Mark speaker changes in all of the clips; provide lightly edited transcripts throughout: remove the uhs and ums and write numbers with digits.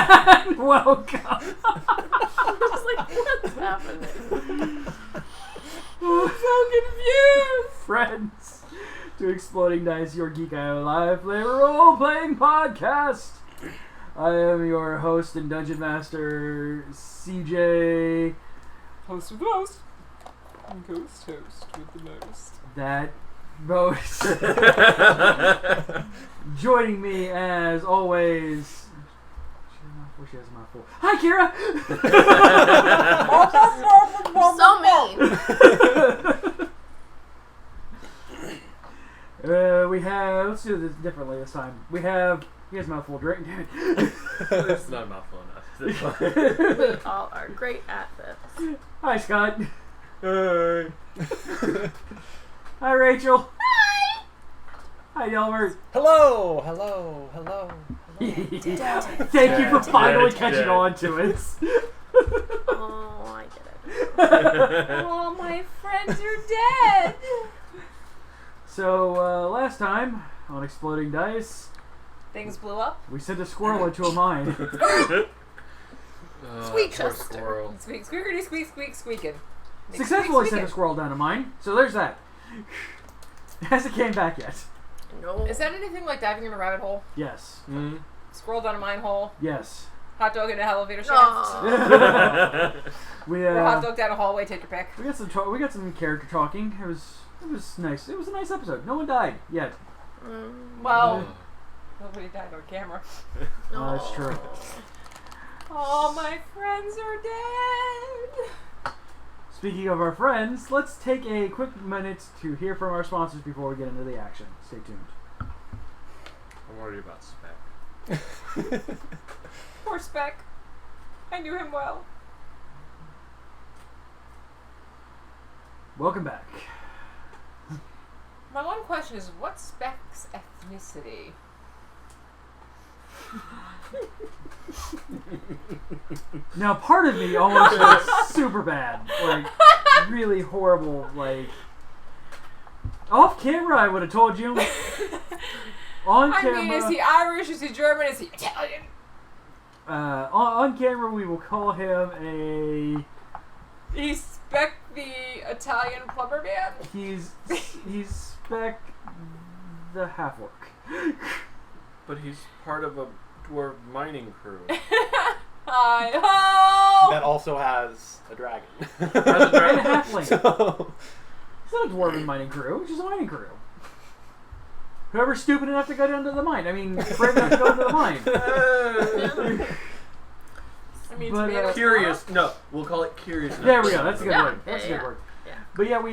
Speaker 1: And welcome.
Speaker 2: I'm just like, what's happening?
Speaker 1: I'm so confused. Friends, to Exploding Dice, your Geek IO Live Flavor Role-Playing Podcast. I am your host and Dungeon Master, CJ.
Speaker 3: Host with the most. Ghost host with the most.
Speaker 1: That most. Joining me, as always... She has a mouthful. Hi, Kira!
Speaker 2: So mean.
Speaker 1: We have... Let's do this differently this time. We have... He has a mouthful. Drink.
Speaker 4: It's not a mouthful enough.
Speaker 2: We all are great at this.
Speaker 1: Hi, Scott.
Speaker 4: Hey.
Speaker 1: Hi, Rachel. Hi. Hi, Delbert.
Speaker 3: Hello, hello, hello.
Speaker 1: Thank you for finally catching on to it.
Speaker 2: Oh, I get it.
Speaker 5: Oh, my friends are dead.
Speaker 1: So, last time on Exploding Dice,
Speaker 5: Things blew up.
Speaker 1: we sent a squirrel into a mine.
Speaker 2: Squeak
Speaker 4: poor
Speaker 2: Chester.
Speaker 4: squirrel.
Speaker 5: Squeak, squeakity, squeak, squeak, squeaking.
Speaker 1: Successfully sent a squirrel down a mine, so there's that. Hasn't came back yet.
Speaker 2: No.
Speaker 5: Is that anything like diving in a rabbit hole?
Speaker 1: Yes.
Speaker 4: Mm.
Speaker 5: Scroll down a mine hole?
Speaker 1: Yes.
Speaker 5: Hot dog in an elevator shaft?
Speaker 2: Aw.
Speaker 1: We
Speaker 5: Or hot dog down a hallway, take your pick.
Speaker 1: we got some character talking. It was nice. It was a nice episode. No one died yet.
Speaker 5: Well, nobody died on camera.
Speaker 1: That's true.
Speaker 5: All my friends are dead.
Speaker 1: Speaking of our friends, let's take a quick minute to hear from our sponsors before we get into the action. Stay tuned.
Speaker 4: I'm worried about Spec.
Speaker 5: Poor Speck. I knew him well.
Speaker 1: Welcome back.
Speaker 5: My one question is, what's Speck's ethnicity?
Speaker 1: Now, part of me almost went super bad. Like, really horrible. Like, off camera, I would have told you. On
Speaker 5: I
Speaker 1: camera,
Speaker 5: mean, is he Irish? Is he German? Is he Italian?
Speaker 1: on camera, we will call him a.
Speaker 5: He's Speck the Italian plumber man?
Speaker 1: He's Spec the half-orc.
Speaker 4: But he's part of a dwarf mining crew.
Speaker 5: Hi-ho!
Speaker 3: That also has a dragon.
Speaker 1: And a halfling.
Speaker 3: So,
Speaker 1: It's not a dwarven mining crew, it's just a mining crew. Whoever's stupid enough to go down to the mine. I mean, brave enough to go into the mine.
Speaker 5: I mean,
Speaker 1: But,
Speaker 5: tomatoes
Speaker 4: Curious. No, we'll call it curious.
Speaker 1: There we go, that's a good
Speaker 2: Yeah,
Speaker 1: word. That's a
Speaker 2: yeah,
Speaker 1: good word.
Speaker 2: yeah.
Speaker 1: But yeah,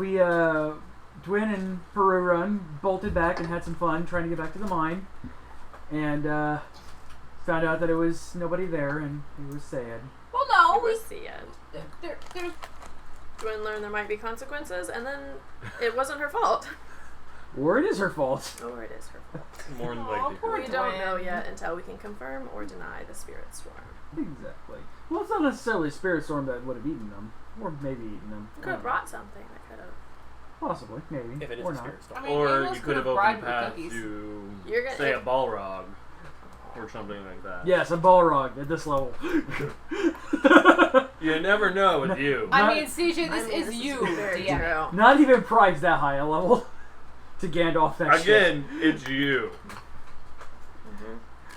Speaker 4: yeah.
Speaker 1: Dwin and Peru Run bolted back and had some fun trying to get back to the mine. And, found out that it was nobody there and it was sad.
Speaker 5: Well,
Speaker 2: It
Speaker 5: no.
Speaker 2: was the end.
Speaker 5: There's
Speaker 2: Dwin learned there might be consequences, and then it wasn't her fault.
Speaker 1: Or it is her fault.
Speaker 2: Or it is her fault.
Speaker 4: More than
Speaker 5: Aw,
Speaker 4: likely.
Speaker 5: poor
Speaker 2: We don't
Speaker 5: Dwin.
Speaker 2: know yet until we can confirm or deny the spirit storm.
Speaker 1: Exactly. Well, it's not necessarily Spirit Storm that would have eaten them. Or maybe eaten them.
Speaker 2: Could have brought something that could have.
Speaker 1: Possibly, maybe.
Speaker 3: if it is
Speaker 1: or
Speaker 3: a
Speaker 1: not.
Speaker 3: spirit storm.
Speaker 5: I mean,
Speaker 4: Or
Speaker 5: Angels
Speaker 4: you could have
Speaker 5: could've bribed
Speaker 4: opened path
Speaker 5: with cookies.
Speaker 4: to,
Speaker 2: You're gonna-
Speaker 4: say, a Balrog. Or something like that.
Speaker 1: Yes, a Balrog at this level.
Speaker 4: You never know with you.
Speaker 5: I
Speaker 1: Not-
Speaker 5: mean, CJ, this
Speaker 2: I mean,
Speaker 5: is you.
Speaker 2: very
Speaker 5: DM.
Speaker 2: true.
Speaker 1: Not even Pride's that high a level to Gandalf that shit.
Speaker 4: Again, it's you.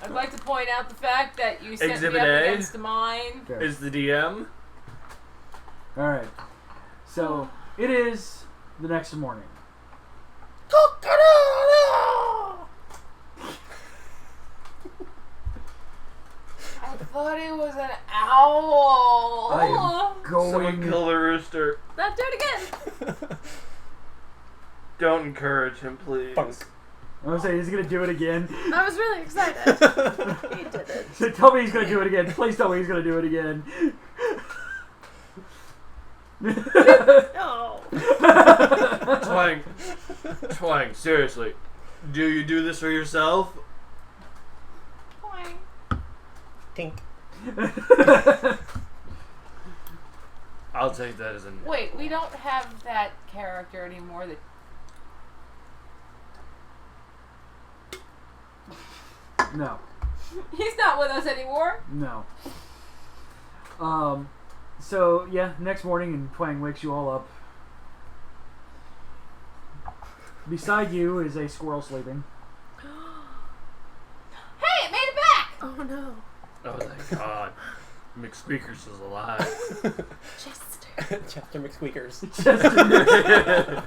Speaker 5: I'd like to point out the fact that you sent
Speaker 4: Exhibit
Speaker 5: me up
Speaker 4: A.
Speaker 5: against mine.
Speaker 1: Fair.
Speaker 4: Is the DM?
Speaker 1: Alright. So, it is the next morning.
Speaker 5: I thought it was an owl.
Speaker 1: I am
Speaker 4: Someone
Speaker 1: going...
Speaker 4: kill the rooster.
Speaker 2: Let's do it again!
Speaker 4: Don't encourage him, please.
Speaker 3: Funk.
Speaker 1: I was saying he's gonna do it again.
Speaker 2: I was really excited. He did it.
Speaker 1: So tell me he's gonna do it again. Please tell me he's gonna do it again.
Speaker 2: No.
Speaker 4: Twang, seriously. Do you do this for yourself?
Speaker 5: Boing.
Speaker 3: Tink.
Speaker 4: I'll take that as a no.
Speaker 5: Wait, we don't have that character anymore. That
Speaker 1: No.
Speaker 5: He's not with us anymore.
Speaker 1: No. So, yeah, next morning, and Twang wakes you all up. Beside you is a squirrel sleeping.
Speaker 5: Hey, it made it back!
Speaker 2: Oh no.
Speaker 4: Oh, thank God. McSqueakers is alive.
Speaker 2: Jester.
Speaker 6: Chester McSqueakers.
Speaker 1: Chester.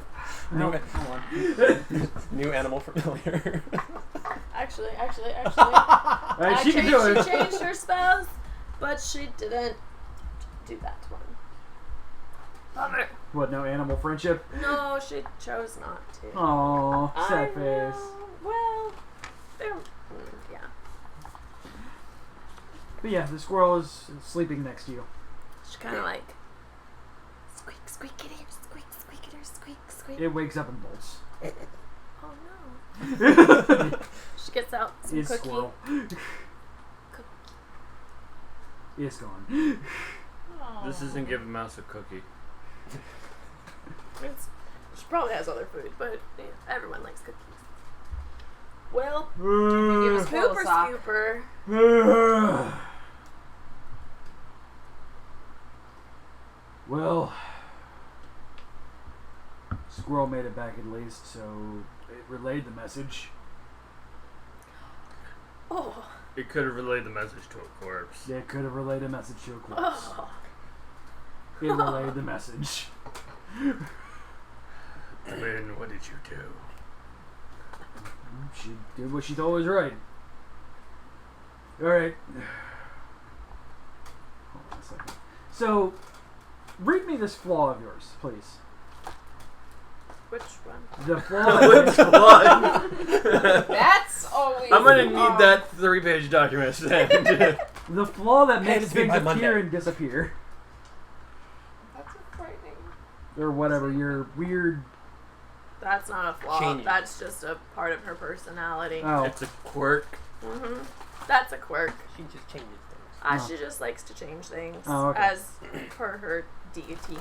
Speaker 6: New,
Speaker 1: Come
Speaker 6: new animal familiar.
Speaker 2: Actually.
Speaker 1: Alright, she can do it.
Speaker 2: She changed her spells, but she didn't do that one. Bummer.
Speaker 1: What, no animal friendship?
Speaker 2: No, she chose not to.
Speaker 1: Aww,
Speaker 2: I
Speaker 1: sad
Speaker 2: know.
Speaker 1: face.
Speaker 2: Well, yeah.
Speaker 1: But yeah, the squirrel is sleeping next to you.
Speaker 2: She's kind of like, squeak, squeak it here, squeak, squeak it here, squeak, squeak.
Speaker 1: It wakes up and bolts.
Speaker 2: Oh no. She gets out some
Speaker 1: It's
Speaker 2: cookie.
Speaker 1: squirrel. It's gone.
Speaker 4: This isn't giving Mouse a cookie.
Speaker 2: She probably has other food, but yeah, everyone likes cookies. Well,
Speaker 5: Give us
Speaker 2: Scooper
Speaker 5: a sock.
Speaker 2: Scooper.
Speaker 1: Well, squirrel made it back at least, so it relayed the message.
Speaker 2: Oh.
Speaker 4: It could have relayed the message to a corpse.
Speaker 1: It could have relayed a message to a corpse.
Speaker 2: Oh.
Speaker 1: It relayed the message.
Speaker 4: Lynn, what did you do?
Speaker 1: She did what she thought was right. Alright. Hold on a second. So, read me this flaw of yours, please.
Speaker 2: Which one?
Speaker 1: The flaw.
Speaker 4: Which one?
Speaker 5: That's always.
Speaker 4: I'm gonna need that 3-page document sent.
Speaker 1: The flaw that
Speaker 6: Hey,
Speaker 1: makes
Speaker 6: it's due
Speaker 1: things
Speaker 6: by
Speaker 1: appear
Speaker 6: Monday.
Speaker 1: and disappear.
Speaker 5: That's frightening.
Speaker 1: Or whatever, your weird...
Speaker 2: That's not a flaw.
Speaker 6: Changes.
Speaker 2: That's just a part of her personality.
Speaker 1: Oh.
Speaker 4: It's a quirk.
Speaker 2: That's a quirk.
Speaker 6: She just changes things.
Speaker 2: She just likes to change things
Speaker 1: Oh, okay.
Speaker 2: as per her deity.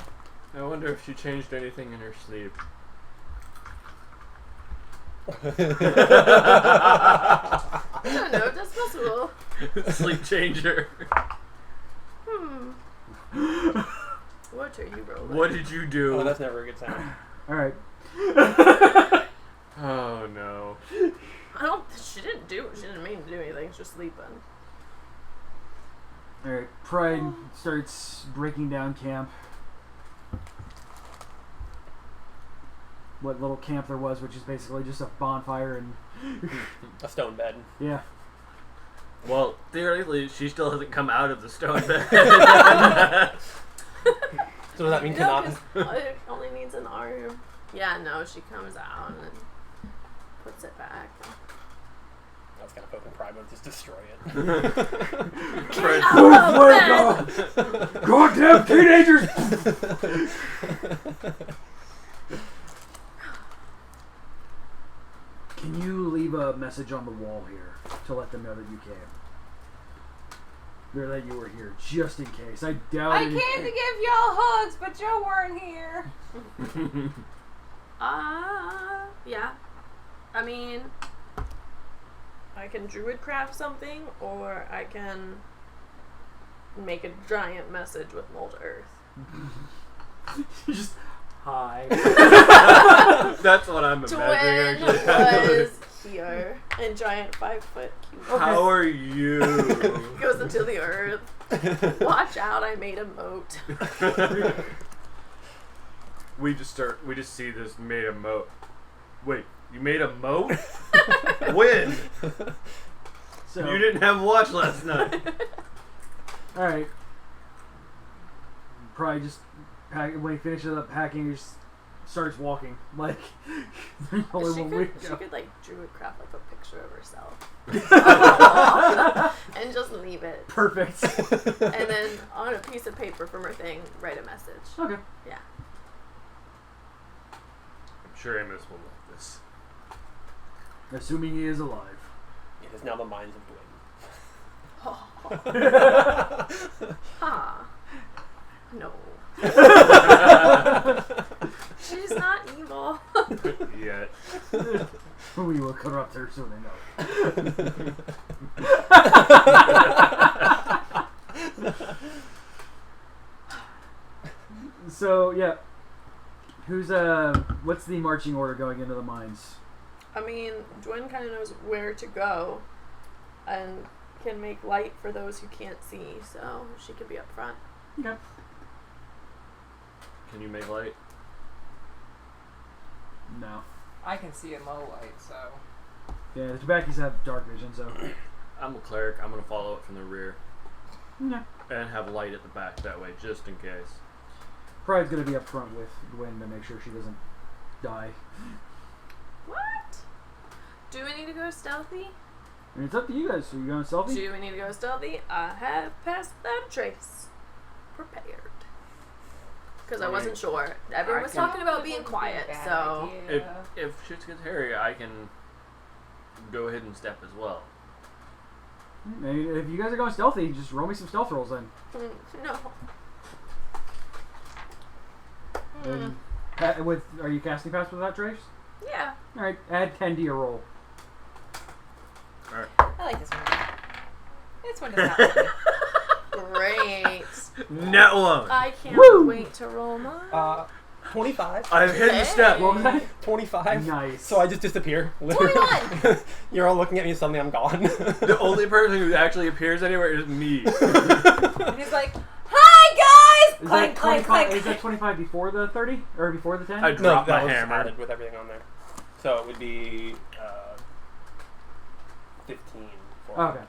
Speaker 4: I wonder if she changed anything in her sleep.
Speaker 2: I don't know. That's possible.
Speaker 4: Sleep changer.
Speaker 2: What are you rolling?
Speaker 4: What did you do?
Speaker 6: Oh, that's never a good sign.
Speaker 1: Alright.
Speaker 4: Oh no.
Speaker 2: I don't. She didn't do it. She didn't mean to do anything. She's just sleeping.
Speaker 1: Alright. Pride starts breaking down camp. What little camp there was, which is basically just a bonfire and...
Speaker 6: A stone bed.
Speaker 1: Yeah.
Speaker 4: Well, theoretically, she still hasn't come out of the stone bed.
Speaker 6: So does that mean
Speaker 2: No,
Speaker 6: cannot?
Speaker 2: 'cause it only needs an arm. Yeah, no, she comes out and then puts it back.
Speaker 6: I was kind of poking Pride, but just destroy it.
Speaker 4: Fred-
Speaker 2: Oh, man.
Speaker 1: Goddamn teenagers! Can you leave a message on the wall here to let them know that you came? Or that you were here, just in case. I doubt
Speaker 5: I
Speaker 1: it.
Speaker 5: came to give y'all hugs, but Joe weren't here.
Speaker 2: Yeah. I mean, I can druid craft something, or I can make a giant message with mold earth.
Speaker 1: Just hi.
Speaker 4: That's what I'm
Speaker 2: Twin
Speaker 4: imagining actually.
Speaker 2: was here, and giant 5-foot cube.
Speaker 4: How are you?
Speaker 2: Goes into the earth. Watch out! I made a moat.
Speaker 4: We just see this made a moat. Wait, you made a moat? When?
Speaker 1: So,
Speaker 4: You didn't have watch last night.
Speaker 1: alright. Probably just when he finishes up packing, he just starts walking. Like, there's only
Speaker 2: She
Speaker 1: one
Speaker 2: could,
Speaker 1: week
Speaker 2: she
Speaker 1: ago.
Speaker 2: could like druid craft like a picture of herself and just leave it,
Speaker 1: Perfect.
Speaker 2: and then on a piece of paper from her thing write a message.
Speaker 1: Okay.
Speaker 2: Yeah.
Speaker 4: I'm sure Amos will love this.
Speaker 1: Assuming he is alive.
Speaker 6: It is now the minds of Dwayne.
Speaker 2: Ha. No. She's not evil.
Speaker 4: Yet.
Speaker 1: We will corrupt her soon enough. So, yeah. What's the marching order going into the mines?
Speaker 2: I mean, Dwayne kind of knows where to go and can make light for those who can't see, so she could be up front.
Speaker 1: Okay.
Speaker 4: Can you make light?
Speaker 1: No.
Speaker 5: I can see in low light, so.
Speaker 1: Yeah, the tobaccos have dark vision, so.
Speaker 4: I'm a cleric. I'm going to follow it from the rear.
Speaker 1: Yeah.
Speaker 4: And have light at the back that way, just in case.
Speaker 1: Pride's gonna be up front with Gwen to make sure she doesn't die.
Speaker 2: What? Do we need to go stealthy?
Speaker 1: I mean, it's up to you guys. Are you going stealthy?
Speaker 2: Do we need to go stealthy? I have passed that trace. Prepared. Because I wasn't sure. Everyone was talking about being quiet, so.
Speaker 4: If shit gets hairy, I can go ahead and step as well.
Speaker 1: Maybe if you guys are going stealthy, just roll me some stealth rolls then.
Speaker 2: No.
Speaker 1: And are you casting fast without trace?
Speaker 2: Yeah.
Speaker 1: Alright, add 10 to your roll.
Speaker 4: Alright.
Speaker 5: I like this one. This one does not like me.
Speaker 2: Great.
Speaker 4: Net one!
Speaker 2: I can't
Speaker 1: Woo!
Speaker 2: wait to roll mine.
Speaker 6: 25.
Speaker 4: I've hit the step.
Speaker 1: What was that?
Speaker 6: 25.
Speaker 1: Nice.
Speaker 6: So I just disappear. Literally.
Speaker 2: 21!
Speaker 6: You're all looking at me and suddenly I'm gone.
Speaker 4: The only person who actually appears anywhere is me.
Speaker 5: And he's like, "Hi guys!"
Speaker 1: Is
Speaker 5: Clank,
Speaker 1: that
Speaker 5: clank,
Speaker 1: 25,
Speaker 5: clank.
Speaker 1: Is that 25 before the 30? Or before the 10?
Speaker 4: I
Speaker 6: No,
Speaker 4: dropped
Speaker 6: that
Speaker 4: my
Speaker 6: was
Speaker 4: hammer.
Speaker 6: added with everything on there. So it would be 15. For
Speaker 1: Okay.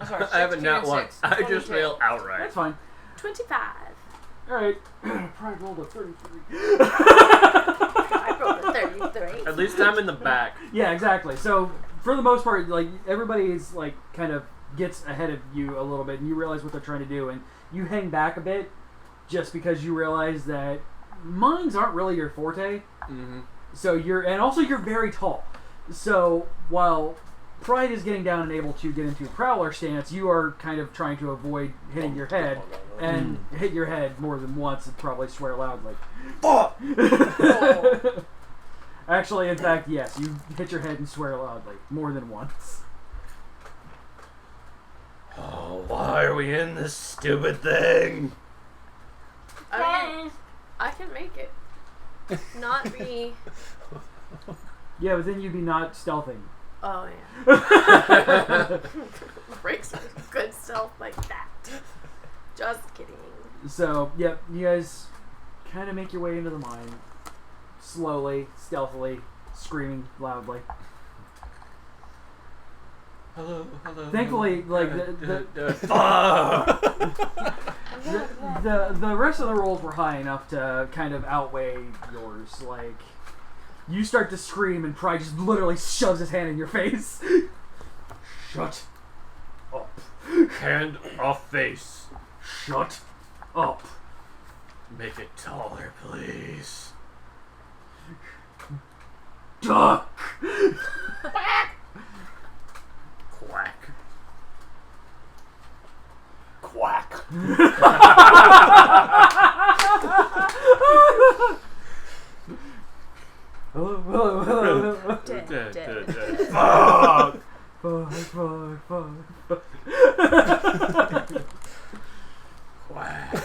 Speaker 5: I'm sorry,
Speaker 4: I have a
Speaker 5: 16
Speaker 4: net
Speaker 5: and
Speaker 4: one.
Speaker 5: 6,
Speaker 4: I just
Speaker 5: 22.
Speaker 4: failed outright.
Speaker 1: That's fine.
Speaker 2: 25.
Speaker 1: Alright. Pride rolled a 33.
Speaker 2: I rolled a 33.
Speaker 4: At least I'm in the back.
Speaker 1: Yeah, exactly. So, for the most part, like, everybody is, like, kind of gets ahead of you a little bit, and you realize what they're trying to do, and you hang back a bit just because you realize that mines aren't really your forte.
Speaker 4: Mm-hmm.
Speaker 1: So and also you're very tall. So, while Pride is getting down and able to get into a prowler stance, you are kind of trying to avoid hitting your head, and hit your head more than once and probably swear loudly.
Speaker 6: Fuck!
Speaker 1: Actually, in fact, yes, you hit your head and swear loudly more than once.
Speaker 4: Oh, why are we in this stupid thing?
Speaker 2: I mean, I can make it. Not be.
Speaker 1: Yeah, but then you'd be not stealthing.
Speaker 2: Oh, yeah. Breaks good stealth like that. Just kidding.
Speaker 1: So, yep, you guys kind of make your way into the mine. Slowly, stealthily, screaming loudly.
Speaker 4: Hello.
Speaker 1: Thankfully, like, the rest of the rolls were high enough to kind of outweigh yours. Like, you start to scream and Pride just literally shoves his hand in your face. Shut up.
Speaker 4: Hand off face.
Speaker 1: Shut up.
Speaker 4: Make it taller, please.
Speaker 1: Duck.
Speaker 4: Quack.
Speaker 6: Quack.
Speaker 1: Hello.
Speaker 2: Dead.
Speaker 4: Fuck!
Speaker 1: Fuck.
Speaker 4: Quack.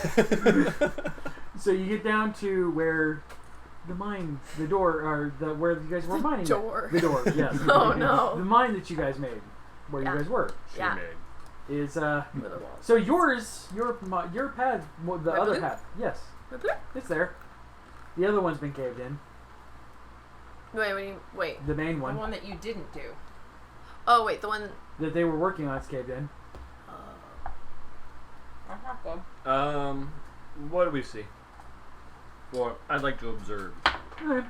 Speaker 1: So you get down to where the mine, the door, or where you guys were mining.
Speaker 2: Door.
Speaker 1: The door, yes.
Speaker 2: Oh, no.
Speaker 1: The mine that you guys made, where
Speaker 2: Yeah.
Speaker 1: you guys were,
Speaker 4: She
Speaker 2: Yeah.
Speaker 4: made.
Speaker 1: is
Speaker 2: With a wall.
Speaker 1: so your path, the
Speaker 2: My
Speaker 1: other
Speaker 2: blue?
Speaker 1: path, yes,
Speaker 2: Wait,
Speaker 1: it's there. The other one's been caved in.
Speaker 2: wait.
Speaker 1: The main
Speaker 5: The
Speaker 1: one
Speaker 5: one that you didn't do.
Speaker 2: Oh, wait, the one.
Speaker 1: that they were working on is caved in.
Speaker 4: What do we see? Well, I'd like to observe.
Speaker 1: Alright.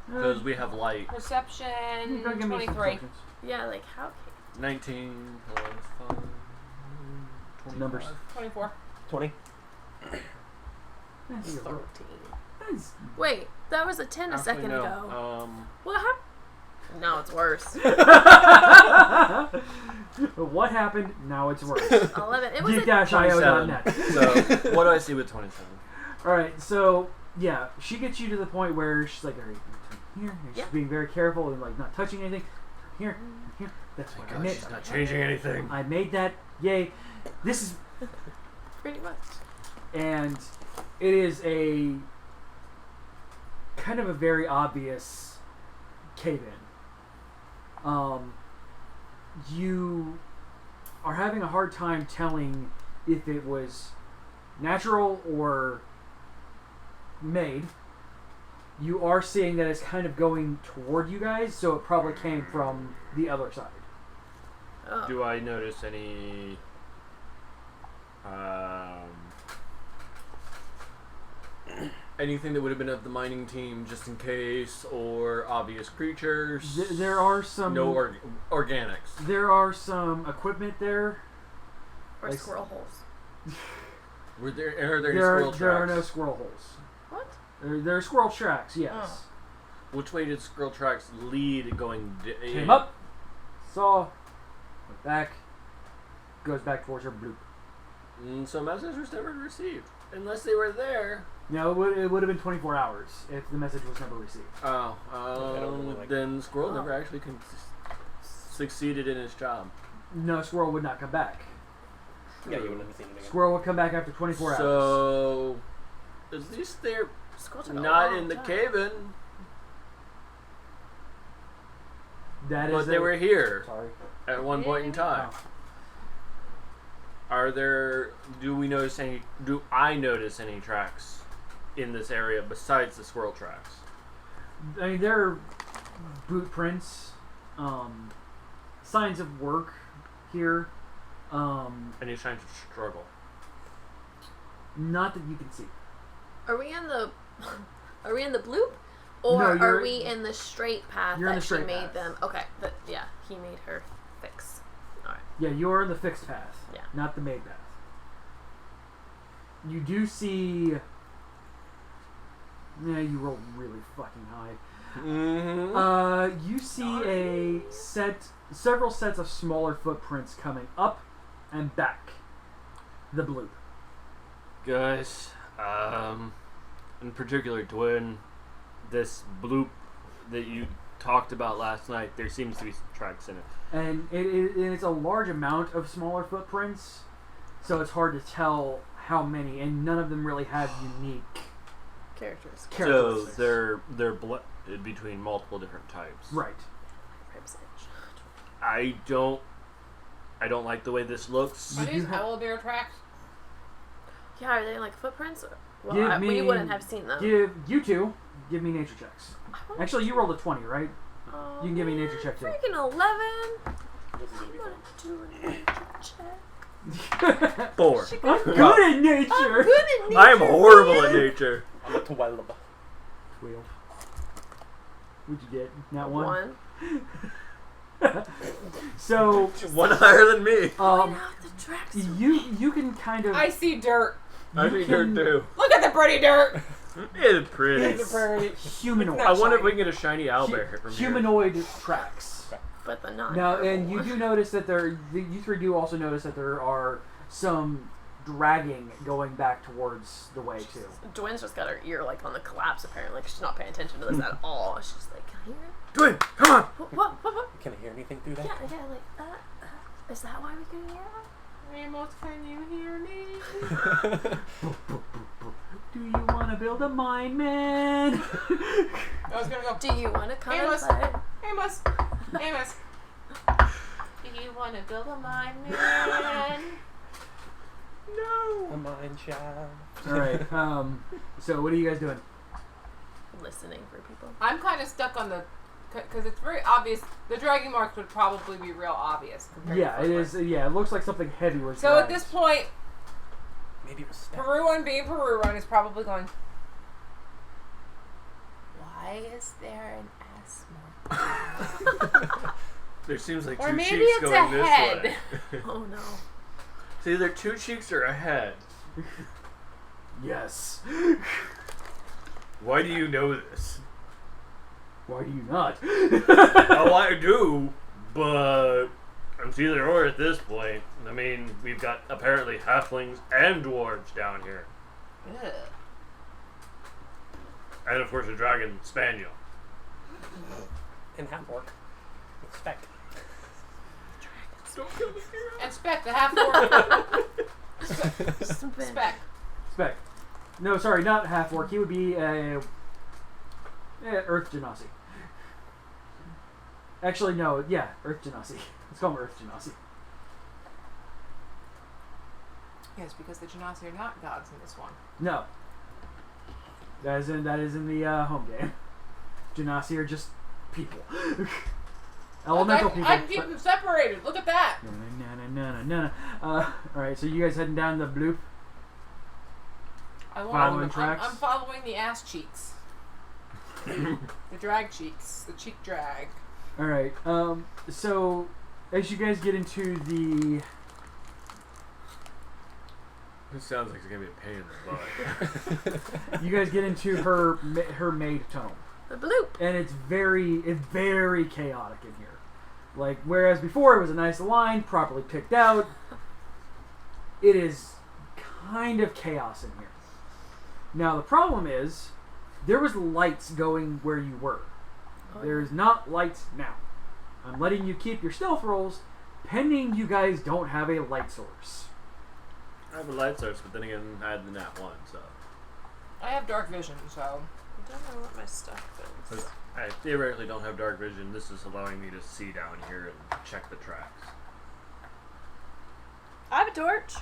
Speaker 4: Because we have light.
Speaker 5: Perception,
Speaker 1: You can give me some
Speaker 5: 23.
Speaker 1: perceptions.
Speaker 2: Yeah, like how?
Speaker 4: 19 plus 5. 25.
Speaker 1: Numbers.
Speaker 5: 24.
Speaker 6: 20.
Speaker 1: Yeah, you're
Speaker 2: 13.
Speaker 1: That's-
Speaker 2: Wait, that was a 10 a
Speaker 4: Actually,
Speaker 2: second
Speaker 4: no.
Speaker 2: ago. What happened? No, it's worse.
Speaker 1: What happened? Now it's worse.
Speaker 2: 11. It was a
Speaker 1: Geek-io.net.
Speaker 4: So, what do I see with 27?
Speaker 1: Alright, so, yeah, she gets you to the point where she's like, alright, here. And
Speaker 2: Yeah.
Speaker 1: she's being very careful and like not touching anything. Here, here. That's what I
Speaker 4: God,
Speaker 1: made.
Speaker 4: she's not changing anything.
Speaker 1: I made that. Yay! This is,
Speaker 2: Pretty much.
Speaker 1: and it is a kind of a very obvious cave-in. You are having a hard time telling if it was natural or made. You are seeing that it's kind of going toward you guys, so it probably came from the other side.
Speaker 2: Oh.
Speaker 4: Do I notice any anything that would have been of the mining team just in case, or obvious creatures?
Speaker 1: There are some
Speaker 4: organics.
Speaker 1: There are some equipment there.
Speaker 2: Or
Speaker 1: Like-
Speaker 2: squirrel holes.
Speaker 4: Are there any
Speaker 1: There
Speaker 4: squirrel tracks?
Speaker 1: are no squirrel holes.
Speaker 2: What?
Speaker 1: There are squirrel tracks, yes.
Speaker 4: Which way did squirrel tracks lead going
Speaker 1: Came up, saw, went back, goes back towards her bloop.
Speaker 4: So message was never received. Unless they were there.
Speaker 1: No, it would have been 24 hours if the message was never received.
Speaker 4: Then Squirrel never actually succeeded in his job.
Speaker 1: No, Squirrel would not come back.
Speaker 6: Yeah, you wouldn't have seen it again.
Speaker 1: Squirrel would come back after 24 hours.
Speaker 4: So, at least they're
Speaker 2: Squirrel took a
Speaker 4: not
Speaker 2: long
Speaker 4: in the
Speaker 2: time.
Speaker 4: cave-in,
Speaker 1: That
Speaker 4: but
Speaker 1: is
Speaker 4: they were here
Speaker 1: Sorry.
Speaker 4: at one point in time.
Speaker 1: Oh.
Speaker 4: Do I notice any tracks in this area besides the squirrel tracks?
Speaker 1: I mean, there are boot prints, signs of work here.
Speaker 4: Any signs of struggle?
Speaker 1: Not that you can see.
Speaker 2: Are we in the bloop? Or
Speaker 1: No,
Speaker 2: are
Speaker 1: you're-
Speaker 2: we in the straight path
Speaker 1: you're in
Speaker 2: that
Speaker 1: the
Speaker 2: she
Speaker 1: straight
Speaker 2: made
Speaker 1: path.
Speaker 2: them? Okay, yeah, he made her fix. Alright.
Speaker 1: Yeah, you're in the fixed path.
Speaker 2: Yeah.
Speaker 1: Not the made path. You do see. Yeah, you rolled really fucking high.
Speaker 4: Mm-hmm.
Speaker 1: You see several sets of smaller footprints coming up and back the bloop.
Speaker 4: Guys, in particular, Twin, this bloop that you talked about last night, there seems to be some tracks in it.
Speaker 1: And it's a large amount of smaller footprints, so it's hard to tell how many, and none of them really have unique
Speaker 2: Characters.
Speaker 4: So
Speaker 1: characteristics.
Speaker 4: they're blended between multiple different types.
Speaker 1: Right.
Speaker 4: I don't like the way this looks.
Speaker 5: Are
Speaker 1: You
Speaker 5: these
Speaker 1: do have-
Speaker 5: owlbear tracks?
Speaker 2: Yeah, are they like footprints? Well,
Speaker 1: Give
Speaker 2: we
Speaker 1: me-
Speaker 2: wouldn't have seen them.
Speaker 1: Give me nature checks. Actually, you rolled a 20, right?
Speaker 2: Oh,
Speaker 1: you can give me a nature check, too.
Speaker 2: Freaking 11.
Speaker 6: This is gonna be
Speaker 2: I'm
Speaker 6: fun.
Speaker 2: gonna do a nature check.
Speaker 4: 4.
Speaker 1: I'm good at nature.
Speaker 2: I'm good at nature.
Speaker 4: I am horrible at nature.
Speaker 6: I'm a 12.
Speaker 1: 12. What'd you get? Not one?
Speaker 2: 1.
Speaker 1: So,
Speaker 4: One higher than me.
Speaker 2: Point out the tracks.
Speaker 1: you can kind of...
Speaker 5: I see dirt.
Speaker 4: I
Speaker 1: you
Speaker 4: think her
Speaker 1: can-
Speaker 4: too.
Speaker 5: Look at the pretty dirt.
Speaker 4: It's pretty.
Speaker 5: It's pretty.
Speaker 1: Humanoid.
Speaker 4: I wonder if we can get a shiny owlbear from here.
Speaker 1: Humanoid tracks.
Speaker 2: But the non.
Speaker 1: Now, and you do notice that you three do also notice that there are some dragging going back towards the way too.
Speaker 2: Dwayne's just got her ear like on the collapse apparently. 'Cause she's not paying attention to this at all. She's like, can I hear it?
Speaker 4: Twin, come on.
Speaker 2: What?
Speaker 6: Can I hear anything through that?
Speaker 2: Yeah, like, is that why we can hear it?
Speaker 5: Amos, can you hear me?
Speaker 1: Do you want to build a mine, man?
Speaker 5: I was gonna go.
Speaker 2: Do you want to come
Speaker 5: Amos.
Speaker 2: and play?
Speaker 5: Amos. Amos. Do you want to build a mine, man?
Speaker 6: A mine shaft.
Speaker 1: All right. So what are you guys doing?
Speaker 2: Listening for people.
Speaker 5: I'm kind of stuck on the, because it's very obvious. The dragging marks would probably be real obvious. compared
Speaker 1: Yeah,
Speaker 5: to
Speaker 1: it
Speaker 5: footprints.
Speaker 1: is. Yeah, it looks like something heavy was.
Speaker 5: So at
Speaker 1: dragged.
Speaker 5: this point,
Speaker 6: Maybe it was stabbed.
Speaker 5: Peruan being Peruan is probably going, why is there an ass mark?
Speaker 4: There seems like
Speaker 5: Or
Speaker 4: two
Speaker 5: maybe
Speaker 4: cheeks
Speaker 5: it's
Speaker 4: going
Speaker 5: a
Speaker 4: this
Speaker 5: head.
Speaker 4: way.
Speaker 2: Oh no.
Speaker 4: It's either two cheeks or a head.
Speaker 1: Yes.
Speaker 4: Why do you know this?
Speaker 1: Why do you not?
Speaker 4: Oh, I do, but it's either or at this point. I mean, we've got apparently halflings and dwarves down here.
Speaker 5: Ugh.
Speaker 4: And of course a dragon spaniel.
Speaker 6: In half orc. Spec.
Speaker 3: Don't kill the hero.
Speaker 5: And Spec, the half orc. Spec.
Speaker 1: Spec. No, sorry, not half orc. He would be a Earth Genasi. Actually, no. Yeah, Earth Genasi. Let's call him Earth Genasi.
Speaker 5: Yes, because the Genasi are not gods in this one.
Speaker 1: No. That is in the home game. Genasi are just people. Elemental people.
Speaker 5: I can keep them separated. Look at that.
Speaker 1: Alright, so you guys heading down the bloop? Following tracks?
Speaker 5: I'm following the ass cheeks. The drag cheeks. The cheek drag.
Speaker 1: Alright, so as you guys get into the...
Speaker 4: This sounds like it's gonna be a pain in the butt.
Speaker 1: You guys get into her maid tunnel.
Speaker 2: The bloop.
Speaker 1: And it's very chaotic in here. Like, whereas before it was a nice line, properly picked out, it is kind of chaos in here. Now, the problem is, there was lights going where you were. There's not lights now. I'm letting you keep your stealth rolls, pending you guys don't have a light source.
Speaker 4: I have a light source, but then again, I had the nat 1, so.
Speaker 5: I have dark vision, so.
Speaker 2: I don't know what my stuff is.
Speaker 4: I theoretically don't have dark vision. This is allowing me to see down here and check the tracks.
Speaker 2: I have a torch.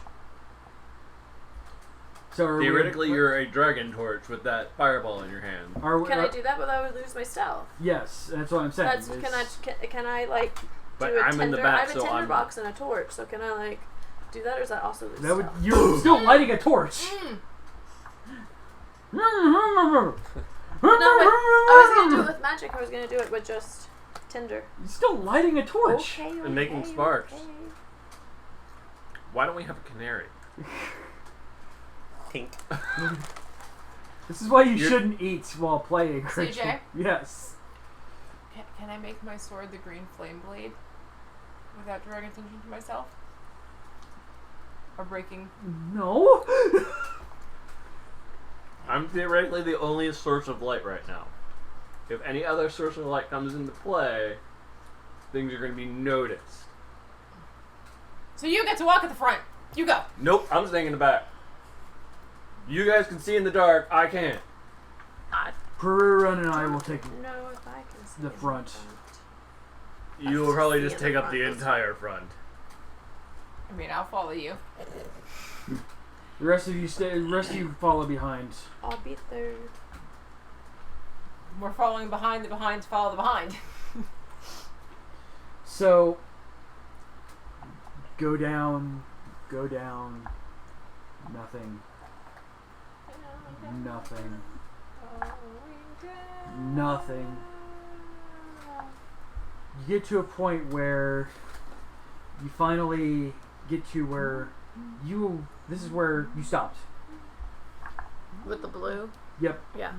Speaker 1: So
Speaker 4: Theoretically, you're a dragon torch with that fireball in your hand.
Speaker 2: Can I do that without lose my stealth?
Speaker 1: Yes, that's what I'm saying.
Speaker 2: Can I like do
Speaker 4: But
Speaker 2: a
Speaker 4: I'm
Speaker 2: tinder?
Speaker 4: in the back,
Speaker 2: I have a
Speaker 4: so
Speaker 2: tinder
Speaker 4: I'm
Speaker 2: box and a torch, so can I like do that, or is that also lose
Speaker 1: That would,
Speaker 2: stealth?
Speaker 1: you're still lighting a torch.
Speaker 2: No, but I was gonna do it with magic. I was gonna do it with just tinder.
Speaker 1: You're still lighting a torch.
Speaker 2: Okay,
Speaker 4: And making sparks.
Speaker 2: okay.
Speaker 4: Why don't we have a canary?
Speaker 6: Tink.
Speaker 1: This is why you shouldn't eat while playing.
Speaker 5: CJ?
Speaker 1: Yes.
Speaker 5: Can I make my sword the green flame blade without drawing attention to myself? Or breaking?
Speaker 1: No.
Speaker 4: I'm theoretically the only source of light right now. If any other source of light comes into play, things are going to be noticed.
Speaker 5: So you get to walk at the front. You go.
Speaker 4: Nope, I'm staying in the back. You guys can see in the dark, I can't.
Speaker 1: Run and I will take
Speaker 2: No, if I can see
Speaker 1: the front.
Speaker 4: You will probably just take up the entire front.
Speaker 5: I mean, I'll follow you.
Speaker 1: The rest of you stay. The rest of you follow behind.
Speaker 2: I'll be third.
Speaker 5: We're following behind the behind to follow the behind.
Speaker 1: So go down. Nothing. You get to a point where you finally get to where this is where you stopped.
Speaker 2: With the blue?
Speaker 1: Yep.
Speaker 2: Yeah.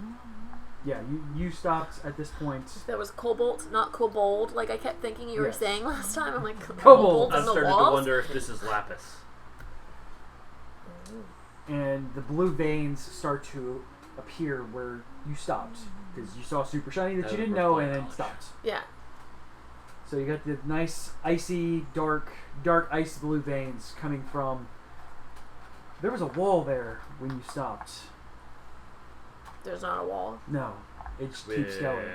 Speaker 1: Yeah, you stopped at this point.
Speaker 2: That was cobalt, not kobold, like I kept thinking you were
Speaker 1: Yes.
Speaker 2: saying last time. I'm like,
Speaker 1: Kobold.
Speaker 2: kobold
Speaker 4: I'm
Speaker 2: in the
Speaker 4: starting to
Speaker 2: walls?
Speaker 4: wonder if this is lapis.
Speaker 1: And the blue veins start to appear where you stopped. Because you saw super shiny that you didn't know and then stopped.
Speaker 2: Yeah.
Speaker 1: So you got the nice, icy, dark ice blue veins coming from... There was a wall there when you stopped.
Speaker 2: There's not a wall.
Speaker 1: No. It just keeps going.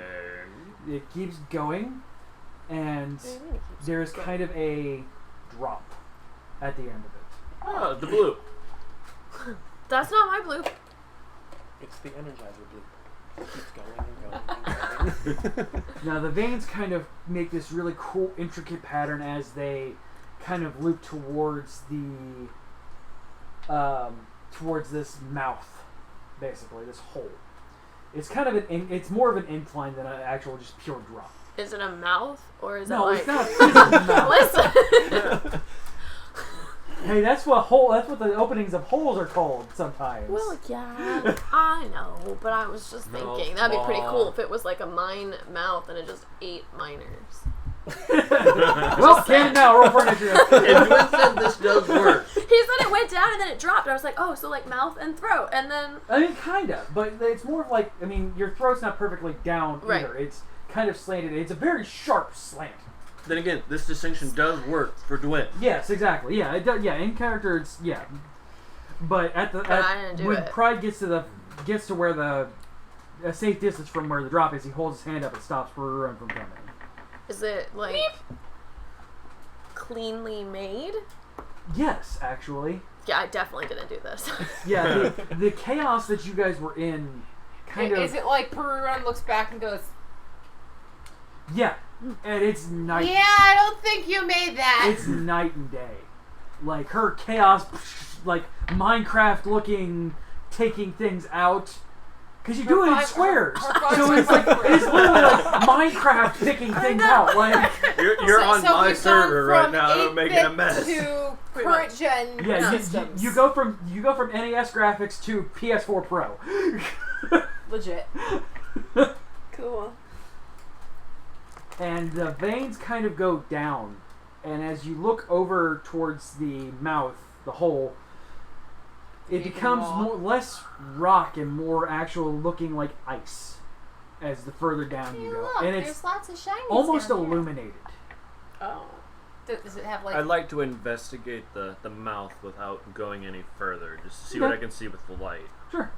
Speaker 1: It keeps going, and there's kind of a drop at the end of it.
Speaker 4: Oh, the blue.
Speaker 2: That's not my blue.
Speaker 6: It's the Energizer blue. It keeps going and going.
Speaker 1: Now the veins kind of make this really cool, intricate pattern as they kind of loop towards the towards this mouth, basically this hole. It's kind of it's more of an incline than an actual just pure drop.
Speaker 2: Is it a mouth or is
Speaker 1: No,
Speaker 2: it like?
Speaker 1: it's not. It's a mouth.
Speaker 2: Listen.
Speaker 1: Hey, that's what the openings of holes are called sometimes.
Speaker 2: Well, yeah, I know, but I was just thinking that'd be pretty cool if it was like a mine mouth and it just ate miners.
Speaker 1: Well, can now roll for initiative.
Speaker 4: And Gwen said this does work.
Speaker 2: He said it went down and then it dropped. I was like, oh, so like mouth and throat, and then
Speaker 1: I mean, kinda, but it's more of like, I mean, your throat's not perfectly down
Speaker 2: Right.
Speaker 1: either. It's kind of slanted. It's a very sharp slant.
Speaker 4: Then again, this distinction does work for Dwayne.
Speaker 1: Yes, exactly. Yeah, it does. Yeah, in character, it's But
Speaker 2: I didn't do
Speaker 1: when
Speaker 2: it.
Speaker 1: Pride gets to where a safe distance from where the drop is, he holds his hand up and stops Burrowing from coming.
Speaker 2: Is it like cleanly made?
Speaker 1: Yes, actually.
Speaker 2: Yeah, I definitely didn't do this.
Speaker 1: Yeah, the chaos that you guys were in, kind of.
Speaker 5: Is it like Perun looks back and goes,
Speaker 1: Yeah, and it's night.
Speaker 5: "Yeah, I don't think you made that."
Speaker 1: It's night and day. Like her chaos, like Minecraft looking, taking things out. Because you do it in squares. So it's like, it's literally like Minecraft picking things out. Like,
Speaker 4: You're on my
Speaker 5: we've
Speaker 4: server
Speaker 5: gone
Speaker 4: right
Speaker 5: from
Speaker 4: now, I'm making a
Speaker 5: 8-bit
Speaker 4: mess.
Speaker 5: To
Speaker 2: Pretty
Speaker 5: current
Speaker 2: much.
Speaker 5: gen
Speaker 1: yeah,
Speaker 5: systems.
Speaker 1: you go from NES graphics to PS4 Pro.
Speaker 5: Legit.
Speaker 2: Cool.
Speaker 1: And the veins kind of go down. And as you look over towards the mouth, the hole, it
Speaker 5: Even
Speaker 1: becomes
Speaker 5: more.
Speaker 1: less rock and more actual looking like ice as the further down you go. And it's
Speaker 7: there's lots of shinies
Speaker 1: almost
Speaker 7: down here.
Speaker 1: illuminated.
Speaker 2: Oh.
Speaker 5: Does it have like?
Speaker 4: I'd like to investigate the mouth without going any further, just to see what I can see with the light.
Speaker 1: Sure.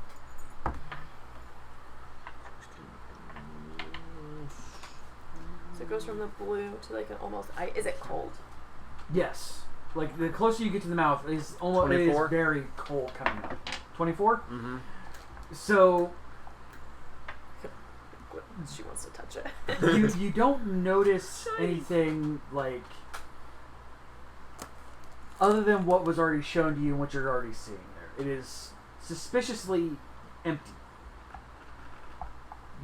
Speaker 2: So it goes from the blue to like an almost ice. Is it cold?
Speaker 1: Yes. Like the closer you get to the mouth, is almost it is
Speaker 4: 24?
Speaker 1: very cold coming out. 24?
Speaker 4: Mm-hmm.
Speaker 1: So
Speaker 2: She wants to touch it.
Speaker 1: you don't notice anything like other than what was already shown to you and what you're already seeing there. It is suspiciously empty.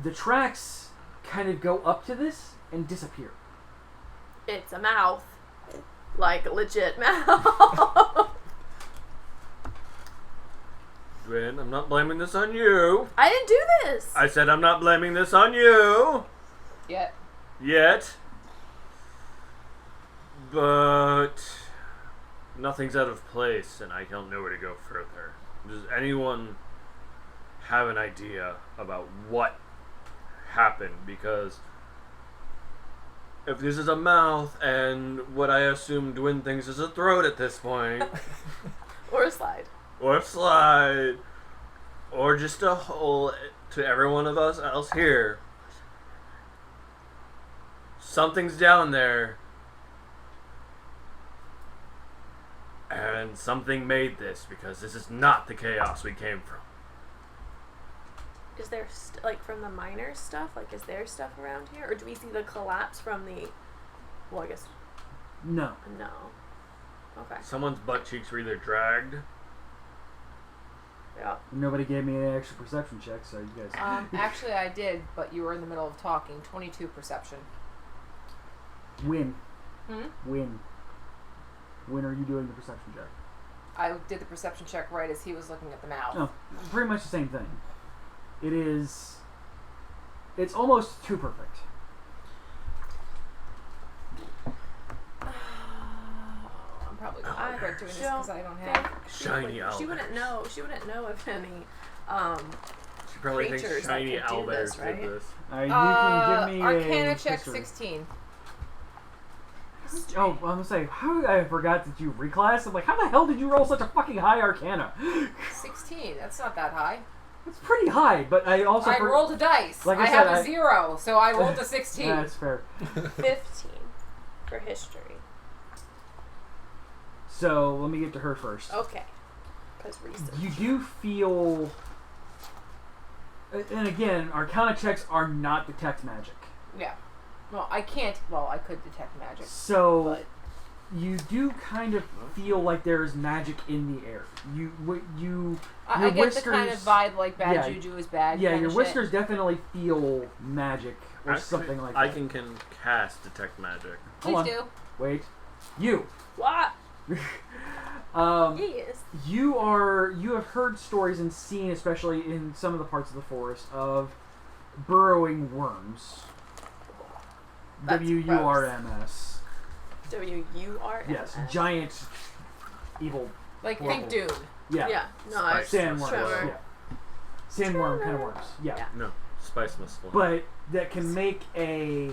Speaker 1: The tracks kind of go up to this and disappear.
Speaker 2: It's a mouth. Like a legit mouth.
Speaker 4: Dwayne, I'm not blaming this on you.
Speaker 2: I didn't do this.
Speaker 4: I said I'm not blaming this on you.
Speaker 5: Yet.
Speaker 4: But nothing's out of place, and I don't know where to go further. Does anyone have an idea about what happened? Because if this is a mouth and what I assume Dwayne thinks is a throat at this point,
Speaker 2: Or a slide.
Speaker 4: or a slide, or just a hole to every one of us else here, something's down there. And something made this, because this is not the chaos we came from.
Speaker 2: Is there like from the miners stuff? Like, is there stuff around here, or do we see the collapse from the? Well, I guess
Speaker 1: No.
Speaker 2: no. Okay.
Speaker 4: Someone's butt cheeks were either dragged.
Speaker 2: Yeah.
Speaker 1: Nobody gave me an extra perception check, so you guys.
Speaker 5: Actually, I did, but you were in the middle of talking. 22 perception.
Speaker 1: Win.
Speaker 5: Hmm?
Speaker 1: Win. When are you doing the perception check?
Speaker 5: I did the perception check right as he was looking at the mouth.
Speaker 1: No, pretty much the same thing. It is. It's almost too perfect.
Speaker 5: I'm probably going to regret doing this
Speaker 2: don't
Speaker 5: because I don't have.
Speaker 4: Shiny
Speaker 2: She
Speaker 4: owlbears.
Speaker 2: wouldn't know. She wouldn't know if any.
Speaker 4: She probably thinks
Speaker 2: creatures that
Speaker 4: shiny
Speaker 2: could do
Speaker 4: owlbears
Speaker 2: this, right?
Speaker 4: did this.
Speaker 1: You can give me
Speaker 5: Arcana
Speaker 1: a
Speaker 5: check
Speaker 1: history.
Speaker 5: 16.
Speaker 1: Oh, I'm gonna say, how did I forgot that you reclassed? I'm like, how the hell did you roll such a fucking high Arcana?
Speaker 5: 16. That's not that high.
Speaker 1: It's pretty high, but I also
Speaker 5: I rolled a dice.
Speaker 1: Like I
Speaker 5: I
Speaker 1: said,
Speaker 5: have
Speaker 1: I-
Speaker 5: a 0, so I rolled a 16.
Speaker 1: That's fair.
Speaker 2: 15 for history.
Speaker 1: So let me get to her first.
Speaker 2: Okay. Because research.
Speaker 1: You do feel, and again, Arcana checks are not detect magic.
Speaker 5: Yeah. Well, I can't. Well, I could detect magic.
Speaker 1: So
Speaker 5: But
Speaker 1: you do kind of feel like there is magic in the air. You
Speaker 5: I
Speaker 1: your
Speaker 5: get the kind of
Speaker 1: whiskers-
Speaker 5: vibe like bad
Speaker 1: yeah,
Speaker 5: juju is bad.
Speaker 1: yeah,
Speaker 5: kind
Speaker 1: your
Speaker 5: of
Speaker 1: whiskers
Speaker 5: shit.
Speaker 1: definitely feel magic or something like that.
Speaker 4: I can cast detect magic.
Speaker 5: Please
Speaker 1: Hold on.
Speaker 5: do.
Speaker 1: Wait, you.
Speaker 2: What? Yes.
Speaker 1: You have heard stories and seen, especially in some of the parts of the forest, of burrowing worms.
Speaker 5: That's
Speaker 1: WURMS.
Speaker 2: WURMS.
Speaker 1: Yes, giant, evil.
Speaker 5: Like
Speaker 1: Horrible.
Speaker 5: think Dune.
Speaker 1: Yeah.
Speaker 2: Yeah. No, I
Speaker 1: Sandworms.
Speaker 2: Trevor.
Speaker 1: Yeah. Sandworm kind of worms. Yeah.
Speaker 2: Yeah.
Speaker 4: No, spice must fly.
Speaker 1: but that can make a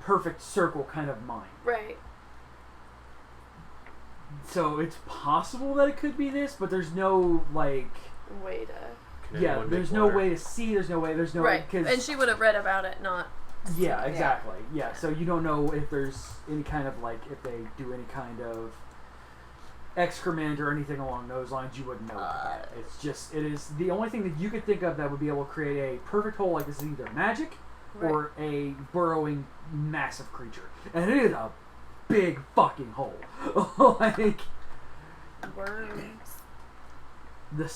Speaker 1: perfect circle kind of mine.
Speaker 2: Right.
Speaker 1: So it's possible that it could be this, but there's no like.
Speaker 2: Way to.
Speaker 4: Can
Speaker 1: Yeah,
Speaker 4: anyone
Speaker 1: there's
Speaker 4: make
Speaker 1: no
Speaker 4: water?
Speaker 1: way to see. There's no way. There's no
Speaker 2: Right.
Speaker 1: Cause,
Speaker 2: And she would have read about it, not.
Speaker 1: yeah, exactly. Yeah. So you don't know if there's any kind of like if they do any kind of excrement or anything along those lines. You wouldn't know. Yet. It's just it is the only thing that you could think of that would be able to create a perfect hole like this is either magic or a burrowing massive creature, and it is a big fucking hole. Like
Speaker 2: Worms.
Speaker 1: the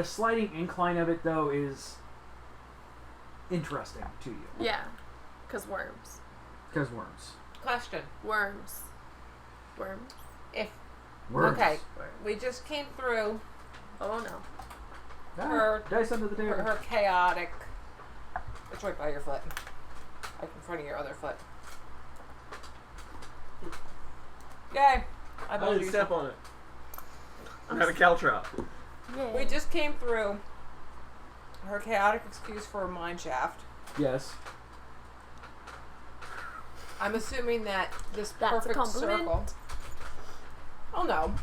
Speaker 1: sliding incline of it though is interesting to you.
Speaker 2: Yeah. Because worms.
Speaker 1: Because worms.
Speaker 5: Question.
Speaker 2: Worms. Worms.
Speaker 5: If
Speaker 1: Worms.
Speaker 5: okay, we just came through
Speaker 2: Oh no.
Speaker 1: Ah,
Speaker 5: Her-
Speaker 1: dice under the table.
Speaker 5: her chaotic. It's right by your foot, like in front of your other foot. Yay! I
Speaker 4: I
Speaker 5: believe
Speaker 4: didn't
Speaker 5: you.
Speaker 4: step on it. I had a caltrop.
Speaker 2: Yeah.
Speaker 5: We just came through her chaotic excuse for a mine shaft.
Speaker 1: Yes.
Speaker 5: I'm assuming that this
Speaker 2: That's a
Speaker 5: perfect
Speaker 2: compliment.
Speaker 5: circle. Oh no.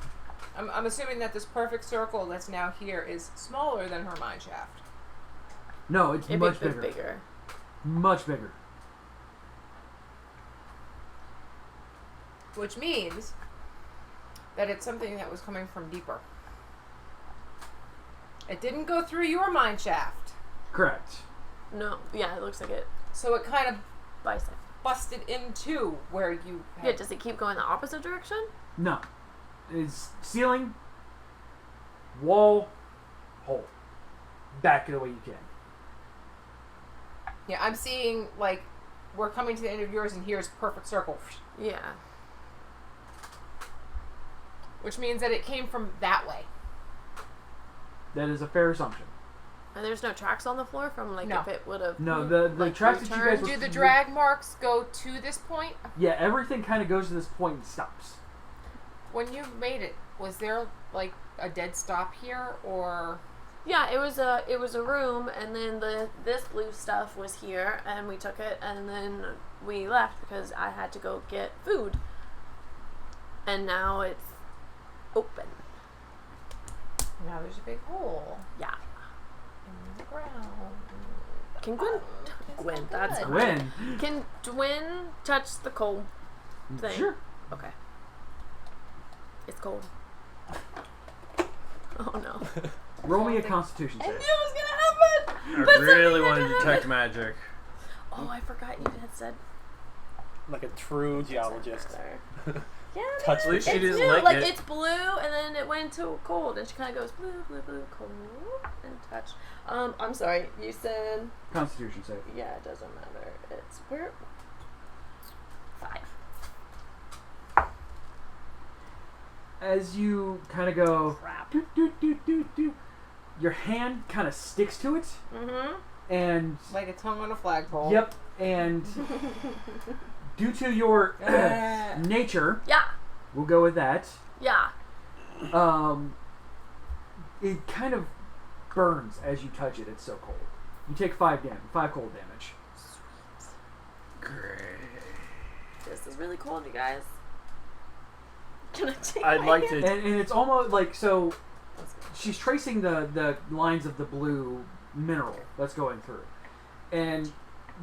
Speaker 5: I'm assuming that this perfect circle that's now here is smaller than her mine shaft.
Speaker 1: No, it's
Speaker 2: It'd
Speaker 1: much
Speaker 2: be a
Speaker 1: bigger.
Speaker 2: bit bigger.
Speaker 1: Much bigger.
Speaker 5: Which means that it's something that was coming from deeper. It didn't go through your mine shaft.
Speaker 1: Correct.
Speaker 2: No. Yeah, it looks like it.
Speaker 5: So it kind of
Speaker 2: Bicep.
Speaker 5: busted into where you had.
Speaker 2: Yeah, does it keep going the opposite direction?
Speaker 1: No. It's ceiling, wall, hole. Back the way you can.
Speaker 5: Yeah, I'm seeing like we're coming to the end of yours and here's perfect circle.
Speaker 2: Yeah.
Speaker 5: Which means that it came from that way.
Speaker 1: That is a fair assumption.
Speaker 2: And there's no tracks on the floor from like
Speaker 5: No.
Speaker 2: if it would have.
Speaker 1: No, the
Speaker 2: like,
Speaker 1: tracks that you guys
Speaker 2: returned.
Speaker 1: were,
Speaker 5: Do the drag marks go to this point?
Speaker 1: Yeah, everything kind of goes to this point and stops.
Speaker 5: When you made it, was there like a dead stop here or
Speaker 2: Yeah, it was a room, and then this blue stuff was here, and we took it, and then we left because I had to go get food, and now it's open.
Speaker 5: now there's a big hole
Speaker 2: Yeah.
Speaker 5: in the ground?
Speaker 2: Can Gwen?
Speaker 5: It's
Speaker 2: Gwen,
Speaker 5: not
Speaker 2: that's
Speaker 5: good.
Speaker 1: Gwen.
Speaker 2: Can Gwen touch the coal thing?
Speaker 1: Sure.
Speaker 2: Okay. It's cold. Oh no.
Speaker 1: Roll me a Constitution
Speaker 2: I
Speaker 1: save.
Speaker 2: knew it was gonna happen.
Speaker 4: I
Speaker 2: But
Speaker 4: really
Speaker 2: something
Speaker 4: want
Speaker 2: had
Speaker 4: to
Speaker 2: to
Speaker 4: detect
Speaker 2: happen.
Speaker 4: magic.
Speaker 2: Oh, I forgot you had said.
Speaker 6: Like a true geologist.
Speaker 2: Yeah,
Speaker 6: Touch
Speaker 2: man,
Speaker 4: At least she
Speaker 2: it's
Speaker 4: didn't
Speaker 2: new.
Speaker 4: like
Speaker 2: Like
Speaker 4: it.
Speaker 2: it's blue, and then it went to cold, and she kind of goes blue, blue, blue, cold, and touch. I'm sorry. You said
Speaker 1: Constitution save.
Speaker 2: yeah. It doesn't matter. It's where 5.
Speaker 1: As you kind of go,
Speaker 2: Crap.
Speaker 1: doot, doot, doot, doot, doot, your hand kind of sticks to it,
Speaker 2: Mm-hmm.
Speaker 1: and
Speaker 5: Like a tongue on a flagpole.
Speaker 1: yep, and due to your nature,
Speaker 2: Yeah.
Speaker 1: we'll go with that.
Speaker 2: Yeah.
Speaker 1: It kind of burns as you touch it. It's so cold. You take 5 cold damage.
Speaker 4: Great.
Speaker 2: This is really cold, you guys. Can I take
Speaker 4: I'd
Speaker 2: my
Speaker 4: like
Speaker 2: hand?
Speaker 4: to.
Speaker 1: And it's almost like, so she's tracing the lines of the blue mineral that's going through. And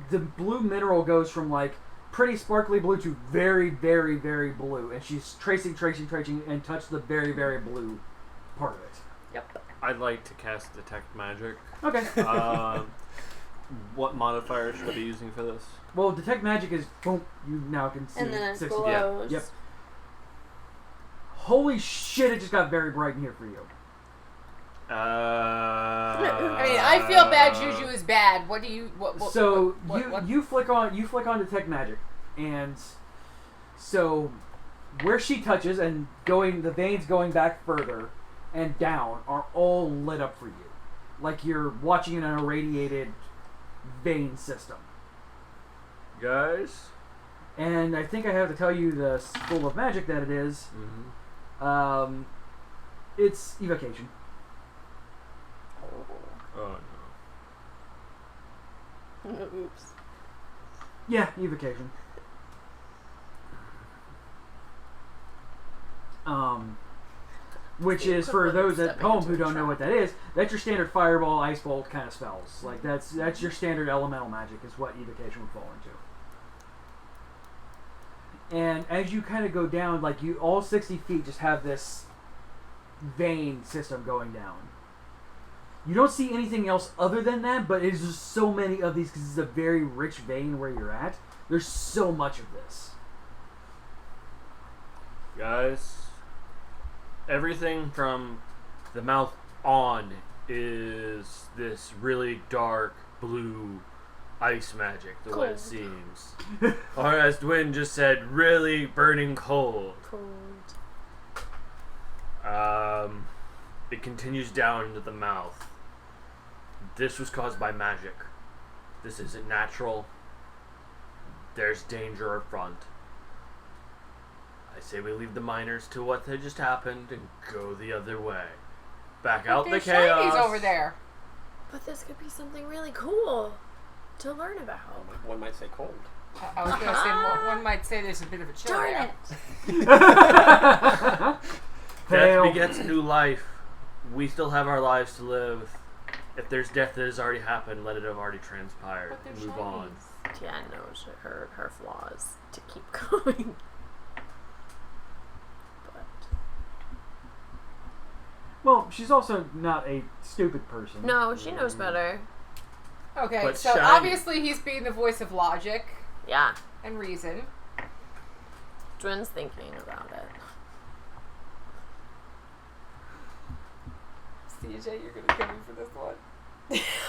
Speaker 1: the blue mineral goes from like pretty sparkly blue to very, very, very blue. And she's tracing and touch the very, very blue part of it.
Speaker 2: Yep.
Speaker 4: I'd like to cast detect magic.
Speaker 1: Okay.
Speaker 4: What modifier should I be using for this?
Speaker 1: Well, detect magic is boom. You now can see
Speaker 2: And then it
Speaker 1: 60.
Speaker 2: glows.
Speaker 1: Yep. Holy shit! It just got very bright in here for you.
Speaker 5: I mean, I feel bad. Juju is bad. What do you? What,
Speaker 1: So
Speaker 5: what-
Speaker 1: you flick on detect magic, and so where she touches and the veins going back further and down are all lit up for you, like you're watching an irradiated vein system.
Speaker 4: Guys?
Speaker 1: And I think I have to tell you the school of magic that it is.
Speaker 4: Mm-hmm.
Speaker 1: It's evocation.
Speaker 4: Oh
Speaker 2: Oops.
Speaker 1: Yeah, evocation. Which is, for those at home who don't know what that is, that's your standard fireball, ice bolt kind of spells. Like that's your standard elemental magic is what evocation would fall into. And as you kind of go down, like you all 60 feet just have this vein system going down. You don't see anything else other than that, but it's just so many of these because it's a very rich vein where you're at. There's so much of this.
Speaker 4: Guys, everything from the mouth on is this really dark blue ice magic, the way it seems. Or as Dwayne just said, really burning cold. It continues down into the mouth. This was caused by magic. This isn't natural. There's danger up front. I say we leave the miners to what had just happened and go the other way. Back out the chaos.
Speaker 5: Shinies over there.
Speaker 2: But this could be something really cool to learn about.
Speaker 6: One might say cold.
Speaker 5: I was going to say, one might say there's a bit of a chill
Speaker 2: Darn
Speaker 5: there.
Speaker 2: it!
Speaker 4: Death begets new life. We still have our lives to live. If there's death that has already happened, let it have already transpired.
Speaker 5: But they're
Speaker 4: Move on.
Speaker 2: Jan knows her flaws to keep going. But
Speaker 1: Well, she's also not a stupid person.
Speaker 2: no, she knows better.
Speaker 5: Okay,
Speaker 4: But
Speaker 5: so
Speaker 4: shiny.
Speaker 5: obviously he's being the voice of logic
Speaker 2: Yeah,
Speaker 5: and reason.
Speaker 2: Dwin's thinking about it.
Speaker 5: CJ, you're gonna kill me for this one.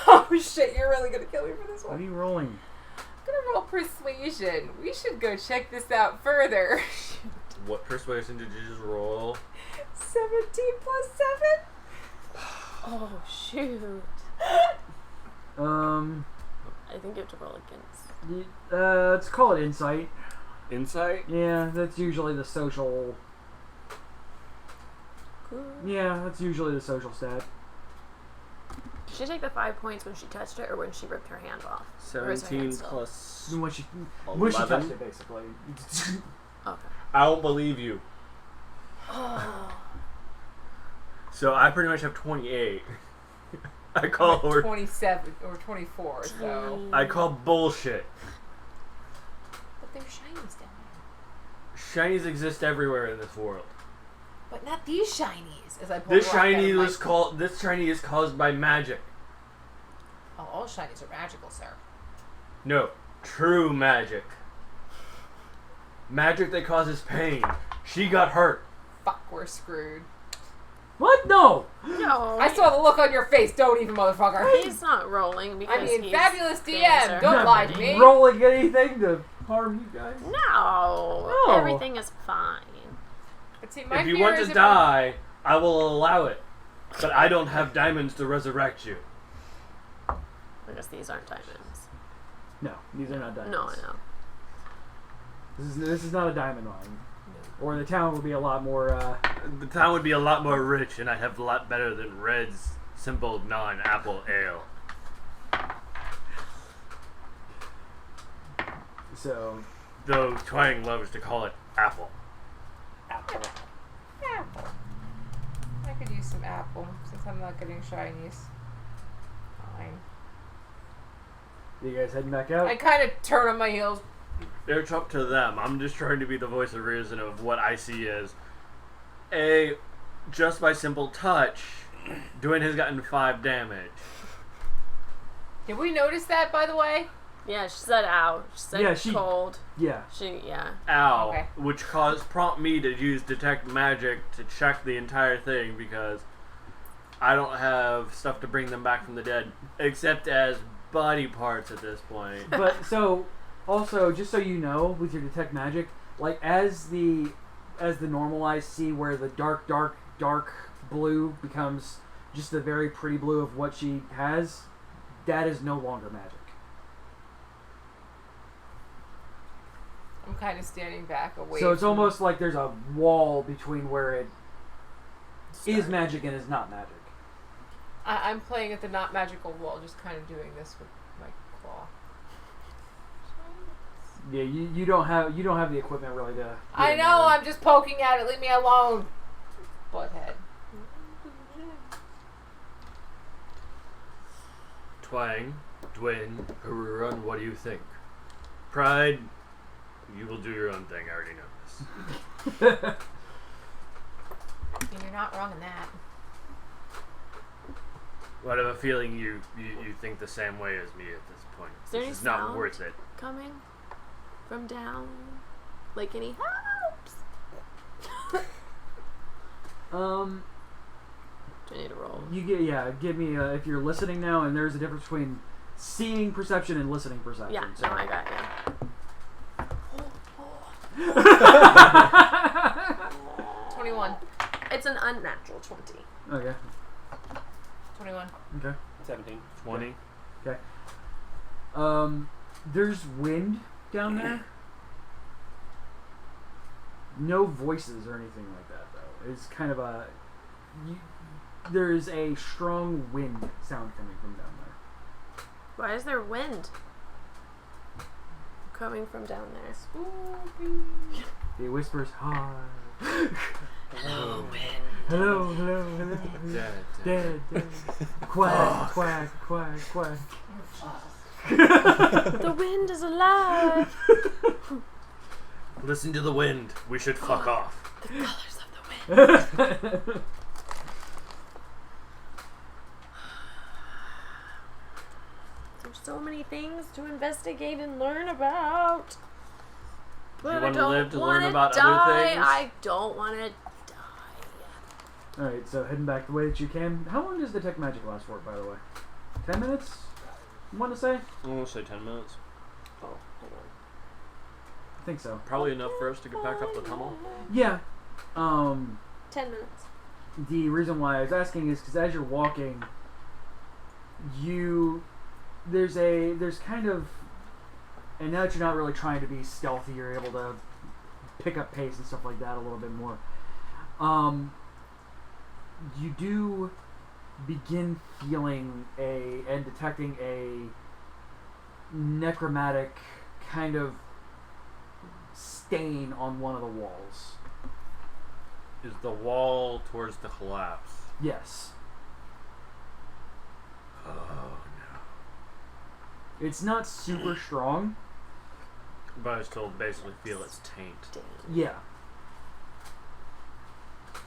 Speaker 5: Oh shit, you're really gonna kill me for this
Speaker 1: What
Speaker 5: one.
Speaker 1: are you rolling?
Speaker 5: I'm gonna roll persuasion. We should go check this out further.
Speaker 4: What persuasion did you just roll?
Speaker 5: 17 plus 7?
Speaker 2: Oh shoot! I think you have to roll against.
Speaker 1: Let's call it insight.
Speaker 4: Insight?
Speaker 1: Yeah, that's usually the social. Yeah, that's usually the social stat.
Speaker 2: Did she take the 5 points when she touched it, or when she ripped her hand off? Or is her
Speaker 4: 17
Speaker 2: hand still-
Speaker 4: plus
Speaker 1: When she
Speaker 4: 11.
Speaker 1: touched it, basically.
Speaker 2: Okay.
Speaker 4: I don't believe you.
Speaker 2: Oh.
Speaker 4: So I pretty much have 28. I call her.
Speaker 5: 27 or 24, so.
Speaker 4: I call bullshit.
Speaker 5: But there's shinies down there.
Speaker 4: Shinies exist everywhere in this world.
Speaker 5: But not these shinies, as I pull
Speaker 4: This
Speaker 5: the rock out
Speaker 4: shiny
Speaker 5: of my-
Speaker 4: was called. This shiny is caused by magic.
Speaker 5: Oh, all shinies are magical, sir.
Speaker 4: No, true magic. Magic that causes pain. She got hurt.
Speaker 5: Fuck, we're screwed.
Speaker 1: What? No!
Speaker 2: No.
Speaker 5: I saw the look on your face, don't even, motherfucker.
Speaker 2: He's not rolling because
Speaker 5: I mean,
Speaker 2: he's
Speaker 5: fabulous
Speaker 2: things
Speaker 5: DM,
Speaker 2: are
Speaker 5: don't lie to
Speaker 2: happening.
Speaker 5: me.
Speaker 1: Rolling anything to harm you guys?
Speaker 2: No.
Speaker 1: No.
Speaker 2: Everything is fine.
Speaker 5: But see, my
Speaker 4: If you
Speaker 5: fear
Speaker 4: want
Speaker 5: is
Speaker 4: to
Speaker 5: if
Speaker 4: die, I will allow it. But I don't have diamonds to resurrect you.
Speaker 2: Because these aren't diamonds.
Speaker 1: No, these are not diamonds.
Speaker 2: No, I know.
Speaker 1: This is not a diamond mine. Or the town would be a lot more.
Speaker 4: The town would be a lot more rich, and I'd have a lot better than Red's simple non-apple ale.
Speaker 1: So
Speaker 4: Though Twang loves to call it apple.
Speaker 6: Apple.
Speaker 5: Apple. I could use some apple since I'm not getting shinies. Fine.
Speaker 1: you guys heading back out?
Speaker 5: I kind of turn on my heels.
Speaker 4: It's up to them. I'm just trying to be the voice of reason of what I see as just by simple touch, Dwayne has gotten 5 damage.
Speaker 5: Did we notice that, by the way?
Speaker 2: Yeah, she said ow. She said
Speaker 1: Yeah, she-
Speaker 2: cold.
Speaker 1: Yeah.
Speaker 2: Yeah.
Speaker 4: Ow.
Speaker 5: Okay.
Speaker 4: Which prompt me to use detect magic to check the entire thing because I don't have stuff to bring them back from the dead except as body parts at this point.
Speaker 1: But so also, just so you know, with your detect magic, like as the normal eyes see where the dark blue becomes just the very pretty blue of what she has, that is no longer magic.
Speaker 5: I'm kind of standing back away.
Speaker 1: So it's
Speaker 5: from-
Speaker 1: almost like there's a wall between where it is magic and is not magic.
Speaker 5: I'm playing at the not magical wall, just kind of doing this with my claw.
Speaker 1: Yeah, you don't have the equipment really to.
Speaker 5: I know. I'm just poking at it. Leave me alone. Butthead.
Speaker 4: Twang, Dwayne, Harurun, what do you think? Pride, you will do your own thing. I already know this.
Speaker 5: You're not wrong in that.
Speaker 4: But I have a feeling you think the same way as me at this point.
Speaker 2: Is there
Speaker 4: This
Speaker 2: any
Speaker 4: is not
Speaker 2: sound
Speaker 4: worth it.
Speaker 2: coming from down? Like any helps? Do I need to roll?
Speaker 1: Give me if you're listening now, and there's a difference between seeing perception and listening perception.
Speaker 2: Yeah,
Speaker 1: so.
Speaker 2: no, I got you.
Speaker 5: 21.
Speaker 2: It's an unnatural 20.
Speaker 1: Okay.
Speaker 5: 21.
Speaker 1: Okay.
Speaker 6: 17.
Speaker 4: 20.
Speaker 1: Okay. There's wind down there. No voices or anything like that, though. It's kind of a. There's a strong wind sound coming from down there.
Speaker 2: Why is there wind coming from down there?
Speaker 5: Spooky.
Speaker 1: He whispers, "Hi."
Speaker 2: Hello, wind.
Speaker 1: Hello, hello, hello.
Speaker 4: Dead.
Speaker 1: Dead. Quack, quack, quack, quack.
Speaker 2: The wind is alive.
Speaker 4: Listen to the wind. We should fuck off.
Speaker 2: The colors of the wind. There's so many things to investigate and learn about. But I
Speaker 4: wanna
Speaker 2: don't
Speaker 4: live to learn
Speaker 2: wanna
Speaker 4: about other
Speaker 2: die.
Speaker 4: things?
Speaker 2: I don't want to die.
Speaker 1: Alright, so heading back the way that you came. How long does detect magic last for, by the way? 10 minutes? You want to say?
Speaker 4: I'm going to say 10 minutes.
Speaker 2: Oh, hold on.
Speaker 1: I think so.
Speaker 4: Probably enough for us to get back up the tunnel.
Speaker 1: Yeah.
Speaker 2: 10 minutes.
Speaker 1: The reason why I was asking is because as you're walking, there's kind of, and now that you're not really trying to be stealthy, you're able to pick up pace and stuff like that a little bit more. You do begin feeling and detecting a necromantic kind of stain on one of the walls.
Speaker 4: Is the wall towards the collapse?
Speaker 1: Yes.
Speaker 4: Oh, no.
Speaker 1: It's not super strong.
Speaker 4: But I still basically feel its taint.
Speaker 1: Yeah.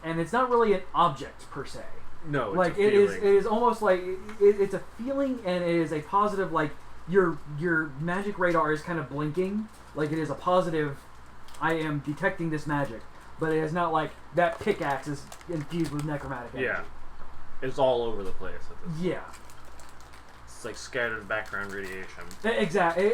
Speaker 1: And it's not really an object per se.
Speaker 4: No, it's
Speaker 1: Like
Speaker 4: a
Speaker 1: it
Speaker 4: feeling.
Speaker 1: is almost like it's a feeling, and it is a positive. Like your magic radar is kind of blinking. Like it is a positive. I am detecting this magic, but it is not like that pickaxe is infused with necromantic energy.
Speaker 4: Yeah. It's all over the place at this.
Speaker 1: Yeah.
Speaker 4: It's like scattered background radiation.
Speaker 1: Exactly.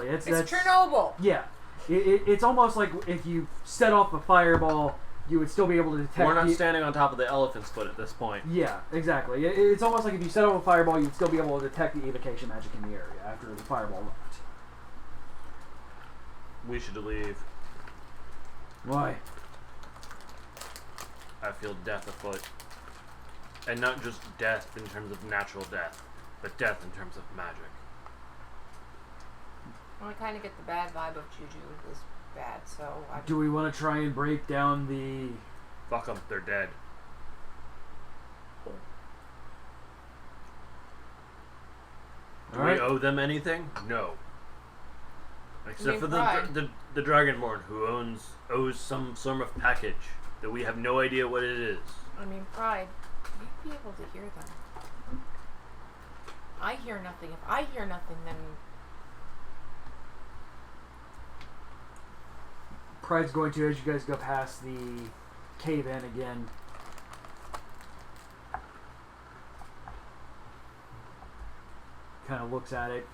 Speaker 5: It's
Speaker 1: That's
Speaker 5: Chernobyl.
Speaker 1: Yeah. It's almost like if you set off a fireball, you would still be able to detect.
Speaker 4: We're not standing on top of the elephant's foot at this point.
Speaker 1: Yeah, exactly. It's almost like if you set off a fireball, you'd still be able to detect the evocation magic in the area after the fireball left.
Speaker 4: We should leave.
Speaker 1: Why?
Speaker 4: I feel death afoot. And not just death in terms of natural death, but death in terms of magic.
Speaker 5: I kind of get the bad vibe of Juju is bad, so I
Speaker 1: Do we want to try and break down the...
Speaker 4: Fuck them, they're dead. Do
Speaker 1: Alright.
Speaker 4: we owe them anything? No. Except for
Speaker 5: Pride.
Speaker 4: the Dragonborn who owes some sort of package that we have no idea what it is.
Speaker 5: I mean, Pride, you'd be able to hear them. I hear nothing. If I hear nothing, then
Speaker 1: Pride's going to, as you guys go past the cave-in again, kind of looks at it.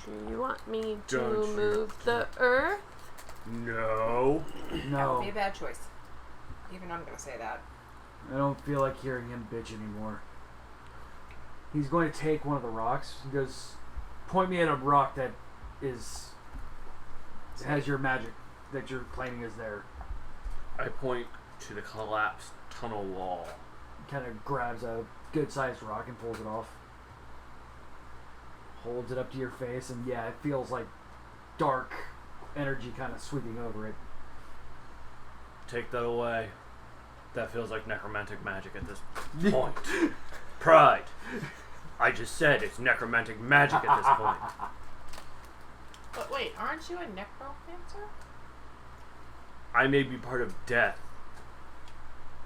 Speaker 2: Do you want me to
Speaker 4: Don't you
Speaker 2: move the earth?
Speaker 4: No.
Speaker 5: that would
Speaker 1: No,
Speaker 5: be a bad choice. Even I'm gonna say that.
Speaker 1: I don't feel like hearing him bitch anymore. He's going to take one of the rocks. He goes, point me at a rock that has your magic that you're claiming is there.
Speaker 4: I point to the collapsed tunnel wall.
Speaker 1: Kind of grabs a good-sized rock and pulls it off. Holds it up to your face, and yeah, it feels like dark energy kind of sweeping over it.
Speaker 4: Take that away. That feels like necromantic magic at this point. Pride. I just said it's necromantic magic at this point.
Speaker 5: But wait, aren't you a necromancer?
Speaker 4: I may be part of death,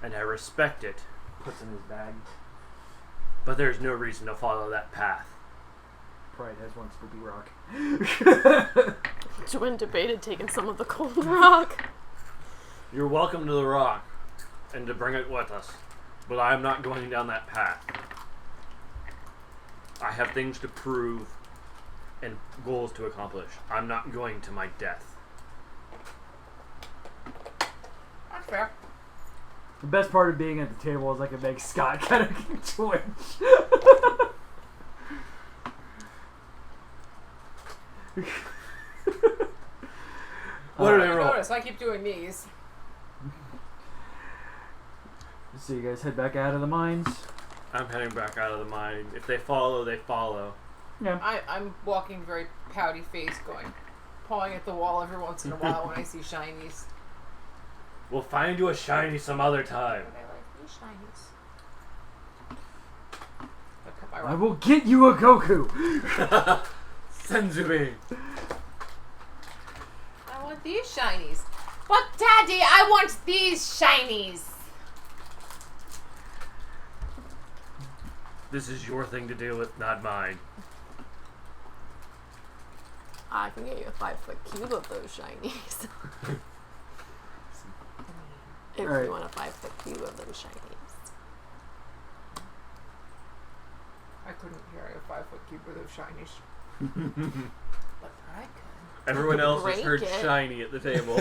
Speaker 4: and I respect it,
Speaker 1: Puts in his bag.
Speaker 4: but there's no reason to follow that path.
Speaker 1: Pride has one spoopy rock.
Speaker 2: Twin debated taking some of the cold rock.
Speaker 4: You're welcome to the rock, and to bring it with us, but I'm not going down that path. I have things to prove and goals to accomplish. I'm not going to my death.
Speaker 5: That's fair.
Speaker 1: The best part of being at the table is I can make Scott kind of twitch.
Speaker 4: What did I
Speaker 5: I
Speaker 4: roll?
Speaker 5: notice I keep doing these.
Speaker 1: So you guys head back out of the mines.
Speaker 4: I'm heading back out of the mine. If they follow, they follow.
Speaker 1: Yeah.
Speaker 5: I'm walking very pouty face, pawing at the wall every once in a while when I see shinies.
Speaker 4: We'll find you a shiny some other time.
Speaker 5: But I like these shinies. I'll cut my
Speaker 1: I
Speaker 5: rock.
Speaker 1: will get you a Goku.
Speaker 4: Senzui.
Speaker 5: I want these shinies. But Daddy, I want these shinies.
Speaker 4: This is your thing to deal with, not mine.
Speaker 2: I can get you a 5-foot cube of those shinies. If
Speaker 1: Alright.
Speaker 2: you want a 5-foot cube of those shinies.
Speaker 5: I couldn't carry a 5-foot cube with those shinies. But I could.
Speaker 4: Everyone else has
Speaker 2: Break
Speaker 4: heard
Speaker 2: it.
Speaker 4: shiny at the table.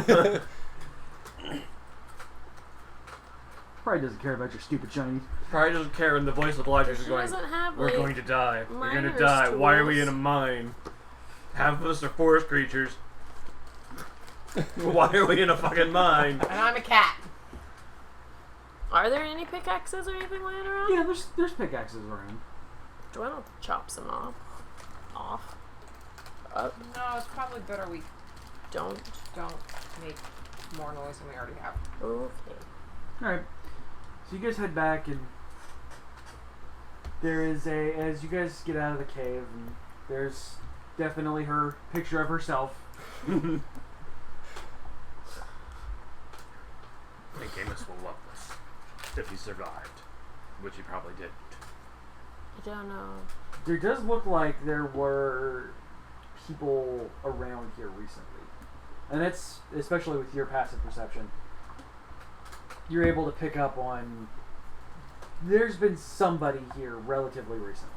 Speaker 1: Pride doesn't care about your stupid shiny.
Speaker 4: Probably doesn't care, and the voice of logic is
Speaker 2: She
Speaker 4: going,
Speaker 2: doesn't have
Speaker 4: we're
Speaker 2: like
Speaker 4: going to die. We're going to
Speaker 2: miners
Speaker 4: die. Why are we
Speaker 2: tools.
Speaker 4: in a mine? Half of us are forest creatures. Why are we in a fucking mine?
Speaker 5: And I'm a cat.
Speaker 2: Are there any pickaxes or anything laying around?
Speaker 1: Yeah, there's pickaxes around.
Speaker 2: Do I not chop some off? Up.
Speaker 5: No, it's probably better we
Speaker 2: Don't.
Speaker 5: don't make more noise than we already have.
Speaker 2: Okay.
Speaker 1: Alright. So you guys head back, and there is as you guys get out of the cave, and there's definitely her picture of herself.
Speaker 4: I think Amos will love this. If he survived. Which he probably didn't.
Speaker 2: I don't know.
Speaker 1: There does look like there were people around here recently. And it's, especially with your passive perception, you're able to pick up on there's been somebody here relatively recently.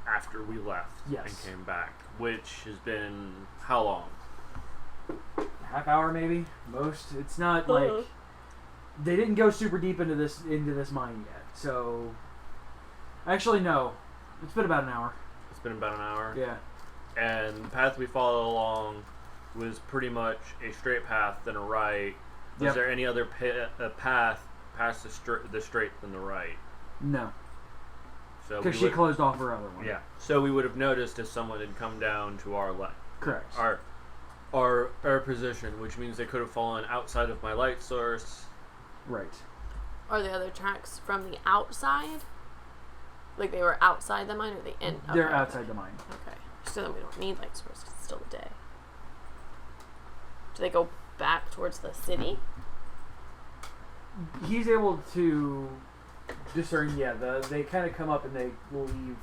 Speaker 4: After we left
Speaker 1: Yes.
Speaker 4: and came back. Which has been how long?
Speaker 1: Half hour maybe? Most. It's not like they didn't go super deep into this mine yet. So actually no. It's been about an hour.
Speaker 4: It's been about an hour.
Speaker 1: Yeah.
Speaker 4: And the path we followed along was pretty much a straight path, then a right. Was
Speaker 1: Yep.
Speaker 4: there any other path past the straight than the right?
Speaker 1: No.
Speaker 4: So
Speaker 1: Because
Speaker 4: we
Speaker 1: she
Speaker 4: would-
Speaker 1: closed off her other one.
Speaker 4: Yeah. So we would have noticed if someone had come down to our
Speaker 1: Correct.
Speaker 4: our position, which means they could have fallen outside of my light source.
Speaker 1: Right.
Speaker 2: Are the other tracks from the outside? Like they were outside the mine, or the in?
Speaker 1: They're
Speaker 2: okay,
Speaker 1: outside the mine.
Speaker 2: Okay. So then we don't need light source 'cause it's still the day. Do they go back towards the city?
Speaker 1: He's able to discern. Yeah, they kind of come up and they leave.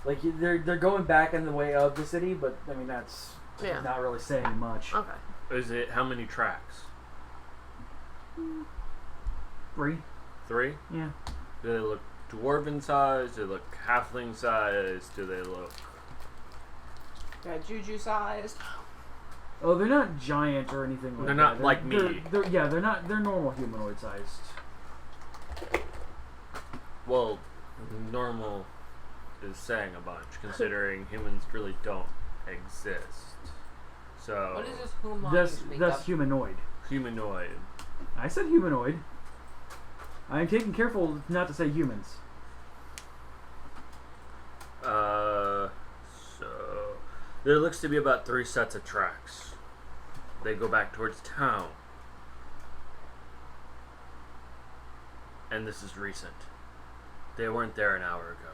Speaker 1: Like they're going back in the way of the city, but I mean that's
Speaker 2: Yeah.
Speaker 1: not really saying much.
Speaker 2: Okay.
Speaker 4: Is it how many tracks?
Speaker 1: 3.
Speaker 4: 3?
Speaker 1: Yeah.
Speaker 4: Do they look dwarven size? Do they look halfling size? Do they look...
Speaker 5: Yeah, juju sized.
Speaker 1: Oh, they're not giant or anything like
Speaker 4: They're
Speaker 1: that.
Speaker 4: not like me.
Speaker 1: They're not. They're normal humanoid sized.
Speaker 4: Well, normal is saying a bunch, considering humans really don't exist. So...
Speaker 5: What is this human?
Speaker 1: That's humanoid.
Speaker 4: humanoid.
Speaker 1: I said humanoid. I'm taking careful not to say humans.
Speaker 4: So There looks to be about 3 sets of tracks. They go back towards town. And this is recent. They weren't there an hour ago.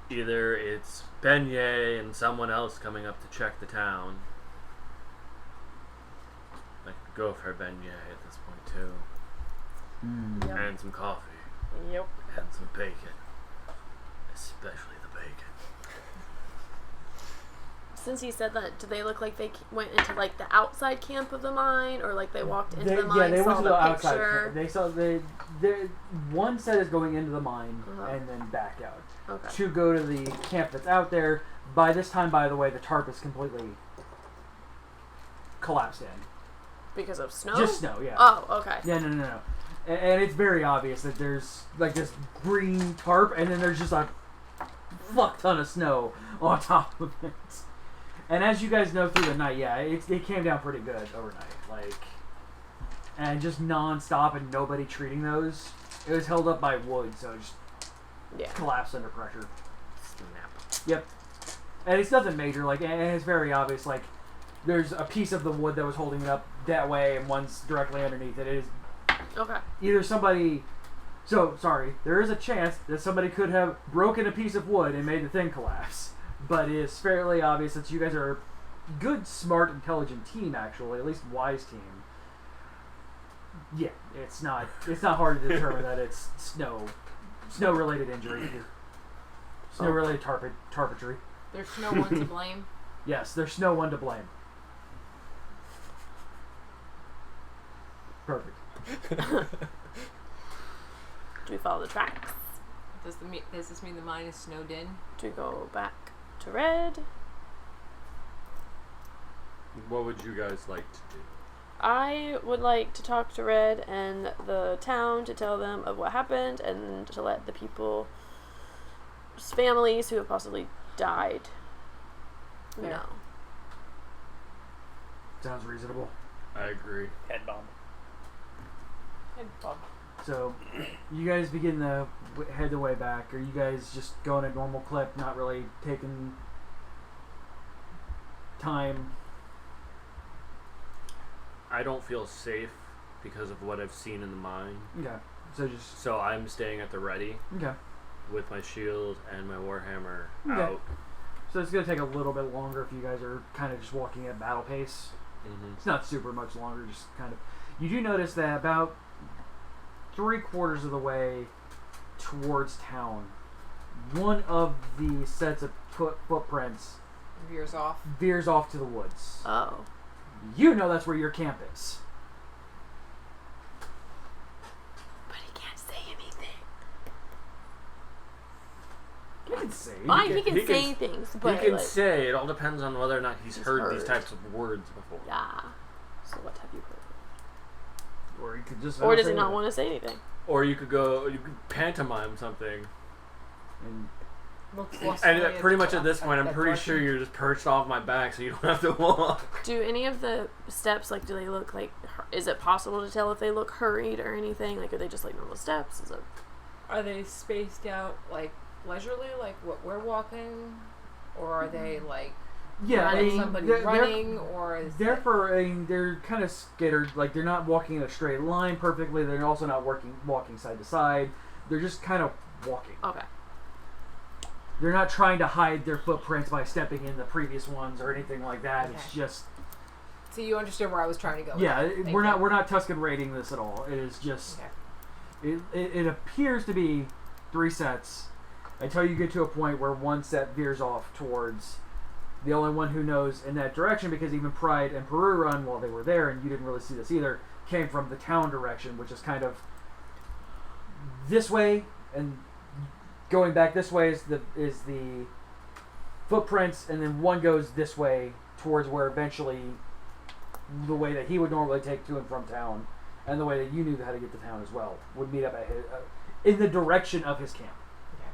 Speaker 4: Either it's Beignet and someone else coming up to check the town. I could go for Beignet at this point too.
Speaker 2: Yep.
Speaker 4: And some coffee.
Speaker 2: Yep.
Speaker 4: And some bacon. Especially the bacon.
Speaker 2: Since you said that, do they look like they went into like the outside camp of the mine, or like they walked into the mine?
Speaker 1: Yeah, they
Speaker 2: saw
Speaker 1: went to the outside
Speaker 2: picture?
Speaker 1: camp. They saw one set is going into the mine
Speaker 2: Uh-huh.
Speaker 1: and then back out.
Speaker 2: Okay.
Speaker 1: To go to the camp that's out there. By this time, by the way, the tarp is completely collapsed in.
Speaker 2: Because of snow?
Speaker 1: Just snow, yeah.
Speaker 2: Oh, okay.
Speaker 1: Yeah, no. And it's very obvious that there's like this green tarp, and then there's just a fuck ton of snow on top of it. And as you guys know through the night, yeah, it came down pretty good overnight, and just non-stop and nobody treating those. It was held up by wood, so it just collapsed under pressure.
Speaker 4: Snap.
Speaker 1: Yep. And it's nothing major, and it's very obvious, there's a piece of the wood that was holding it up that way, and one's directly underneath it. It is
Speaker 2: Okay.
Speaker 1: either somebody... So, sorry, there is a chance that somebody could have broken a piece of wood and made the thing collapse. But it is fairly obvious that you guys are a good, smart, intelligent team, actually. At least wise team. Yeah, it's not hard to determine that it's snow-related injury. Snow-related tarpetry.
Speaker 5: There's no one to blame.
Speaker 1: Yes, there's no one to blame. Perfect.
Speaker 2: Do we follow the tracks?
Speaker 5: Does this mean the mine is snowed in?
Speaker 2: Do we go back to Red?
Speaker 4: What would you guys like to do?
Speaker 2: I would like to talk to Red and the town to tell them of what happened and to let the people's families who have possibly died know.
Speaker 1: Sounds reasonable.
Speaker 4: I agree.
Speaker 6: Head bomb.
Speaker 5: Head bomb.
Speaker 1: So, you guys begin to head the way back. Are you guys just going a normal clip, not really taking time?
Speaker 4: I don't feel safe because of what I've seen in the mine.
Speaker 1: Okay.
Speaker 4: So I'm staying at the ready
Speaker 1: Okay.
Speaker 4: with my shield and my warhammer
Speaker 1: Okay.
Speaker 4: out.
Speaker 1: So it's going to take a little bit longer if you guys are kind of just walking at battle pace.
Speaker 4: Mm-hmm.
Speaker 1: It's not super much longer, just kind of... You do notice that about 3/4 of the way towards town, one of the sets of footprints
Speaker 5: Veers off.
Speaker 1: veers off to the woods.
Speaker 2: Oh.
Speaker 1: You know that's where your camp is.
Speaker 2: But he can't say anything.
Speaker 1: You can say.
Speaker 2: Fine, he
Speaker 4: he
Speaker 2: can say
Speaker 4: can-
Speaker 2: things, but
Speaker 4: He can
Speaker 2: like,
Speaker 4: say, it all depends on whether or not he's heard these
Speaker 2: heard.
Speaker 4: types of words before.
Speaker 2: yeah. So what have you heard?
Speaker 1: Or you could just...
Speaker 2: Or does he
Speaker 1: say
Speaker 2: not
Speaker 1: that.
Speaker 2: want to say anything?
Speaker 4: Or you could pantomime something.
Speaker 1: And
Speaker 4: And pretty much at this point, I'm pretty sure you're just perched off my back so you don't have to walk.
Speaker 2: Do any of the steps, do they look like... Is it possible to tell if they look hurried or anything? Are they just normal steps? Is it...
Speaker 5: Are they spaced out leisurely, like what we're walking, or are they
Speaker 1: yeah,
Speaker 5: somebody
Speaker 1: they're-
Speaker 5: running, or is
Speaker 1: they're kind of scattered. They're not walking in a straight line perfectly. They're also not walking side to side. They're just kind of walking.
Speaker 2: Okay.
Speaker 1: They're not trying to hide their footprints by stepping in the previous ones or anything like that.
Speaker 5: Okay.
Speaker 1: It's just...
Speaker 5: So you understand where I was trying to go.
Speaker 1: Yeah,
Speaker 5: Thank
Speaker 1: we're
Speaker 5: you.
Speaker 1: not Tuscan rating this at all. It is just...
Speaker 5: Okay.
Speaker 1: It appears to be 3 sets until you get to a point where one set veers off towards the only one who knows in that direction, because even Pride and Peru Run, while they were there, and you didn't really see this either, came from the town direction, which is kind of this way, and going back this way is the footprints, and then one goes this way towards where eventually the way that he would normally take to and from town, and the way that you knew how to get to town as well, would meet up at his, in the direction of his camp.
Speaker 5: Okay.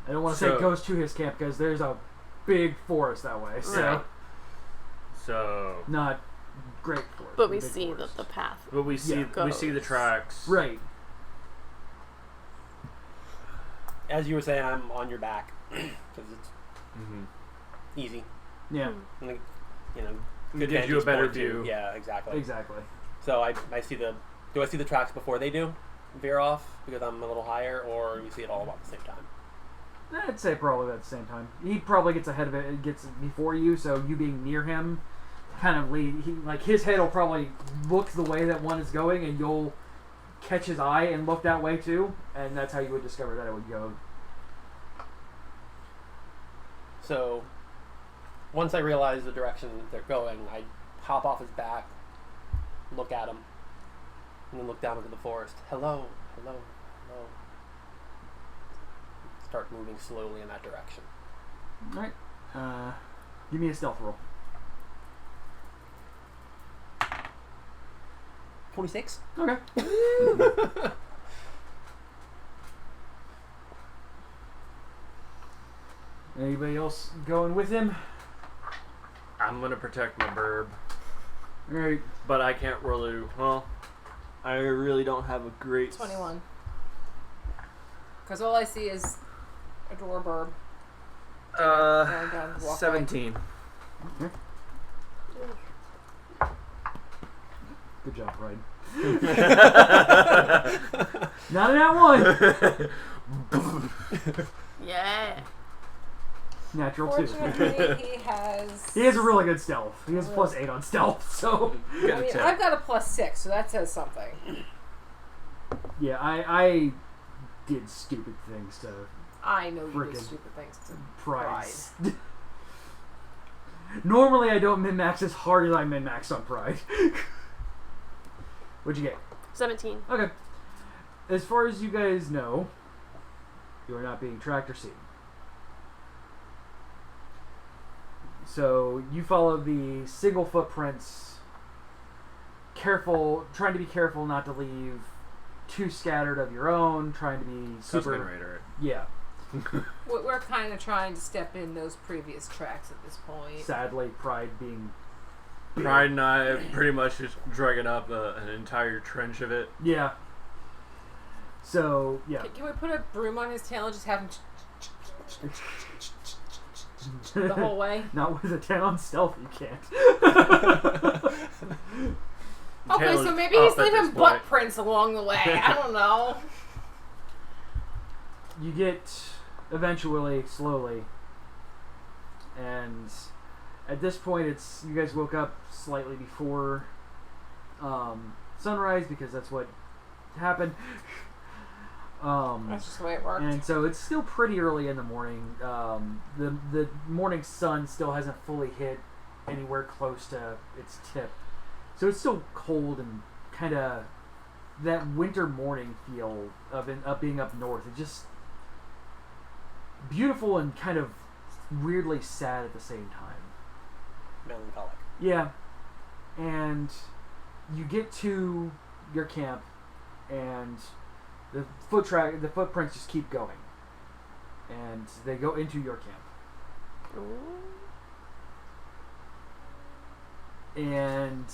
Speaker 1: I don't want to say it goes to his camp because there's a big forest that way, so
Speaker 2: Right.
Speaker 4: So,
Speaker 1: not great forest.
Speaker 2: But we
Speaker 1: big
Speaker 2: see
Speaker 1: forest.
Speaker 2: the path.
Speaker 4: but we see
Speaker 1: Yeah.
Speaker 4: we see the tracks.
Speaker 1: Right.
Speaker 6: As you were saying, I'm on your back. because it's easy.
Speaker 1: Yeah.
Speaker 6: And, like, you know,
Speaker 4: It gives you a
Speaker 6: vantage
Speaker 4: better
Speaker 6: point, too.
Speaker 4: view.
Speaker 6: Yeah, exactly.
Speaker 1: Exactly.
Speaker 6: So I see the. Do I see the tracks before they do veer off because I'm a little higher, or you see it all about the same time?
Speaker 1: I'd say probably at the same time. He probably gets ahead of it and gets before you, so you being near him kind of lead. His head will probably look the way that one is going, and you'll catch his eye and look that way too, and that's how you would discover that it would go.
Speaker 6: So once I realize the direction they're going, I hop off his back, look at him, and then look down into the forest. Hello, hello, hello. Start moving slowly in that direction.
Speaker 1: Alright. Give me a stealth roll.
Speaker 6: 26?
Speaker 1: Okay. Anybody else going with him?
Speaker 4: I'm gonna protect my burb,
Speaker 1: Alright.
Speaker 4: but I can't really. Well, I really don't have a great.
Speaker 5: 21. Because all I see is a door burb. Going down the walkway.
Speaker 4: 17.
Speaker 1: Okay. Good job, Ryan. Not in that one.
Speaker 2: Yeah.
Speaker 1: Natural 2.
Speaker 5: Fortunately, he
Speaker 1: He has a really good stealth. He has +8 on stealth, so.
Speaker 5: I mean, I've got a +6, so that says something.
Speaker 1: Yeah, I did stupid things to
Speaker 5: I know you
Speaker 1: Frickin'
Speaker 5: did stupid things to
Speaker 1: Pride. Normally I don't min-max as hard as I min-max on Pride. What'd you get?
Speaker 2: 17.
Speaker 1: Okay. As far as you guys know, you are not being tracked or seen. So you follow the single footprints, trying to be careful not to leave too scattered of your own, trying to be super...
Speaker 4: Raider.
Speaker 1: Yeah.
Speaker 5: We're kind of trying to step in those previous tracks at this point.
Speaker 1: Sadly, Pride being...
Speaker 4: Pride and I have pretty much just dragging up an entire trench of it.
Speaker 1: Yeah. So, yeah.
Speaker 5: Can we put a broom on his tail and just have him the whole way?
Speaker 1: Not with a 10 on stealth, you can't.
Speaker 5: Okay, so maybe he's leaving butt prints along the way. I don't know.
Speaker 1: You get eventually, slowly, and at this point, it's you guys woke up slightly before sunrise because that's what happened.
Speaker 5: That's just the way it worked.
Speaker 1: And so it's still pretty early in the morning. The morning sun still hasn't fully hit anywhere close to its tip. So it's still cold and kind of that winter morning feel of being up north. It's just beautiful and kind of weirdly sad at the same time.
Speaker 6: Melancholic.
Speaker 1: Yeah. And you get to your camp and the footprints just keep going. And they go into your camp.
Speaker 2: Ooh.
Speaker 1: And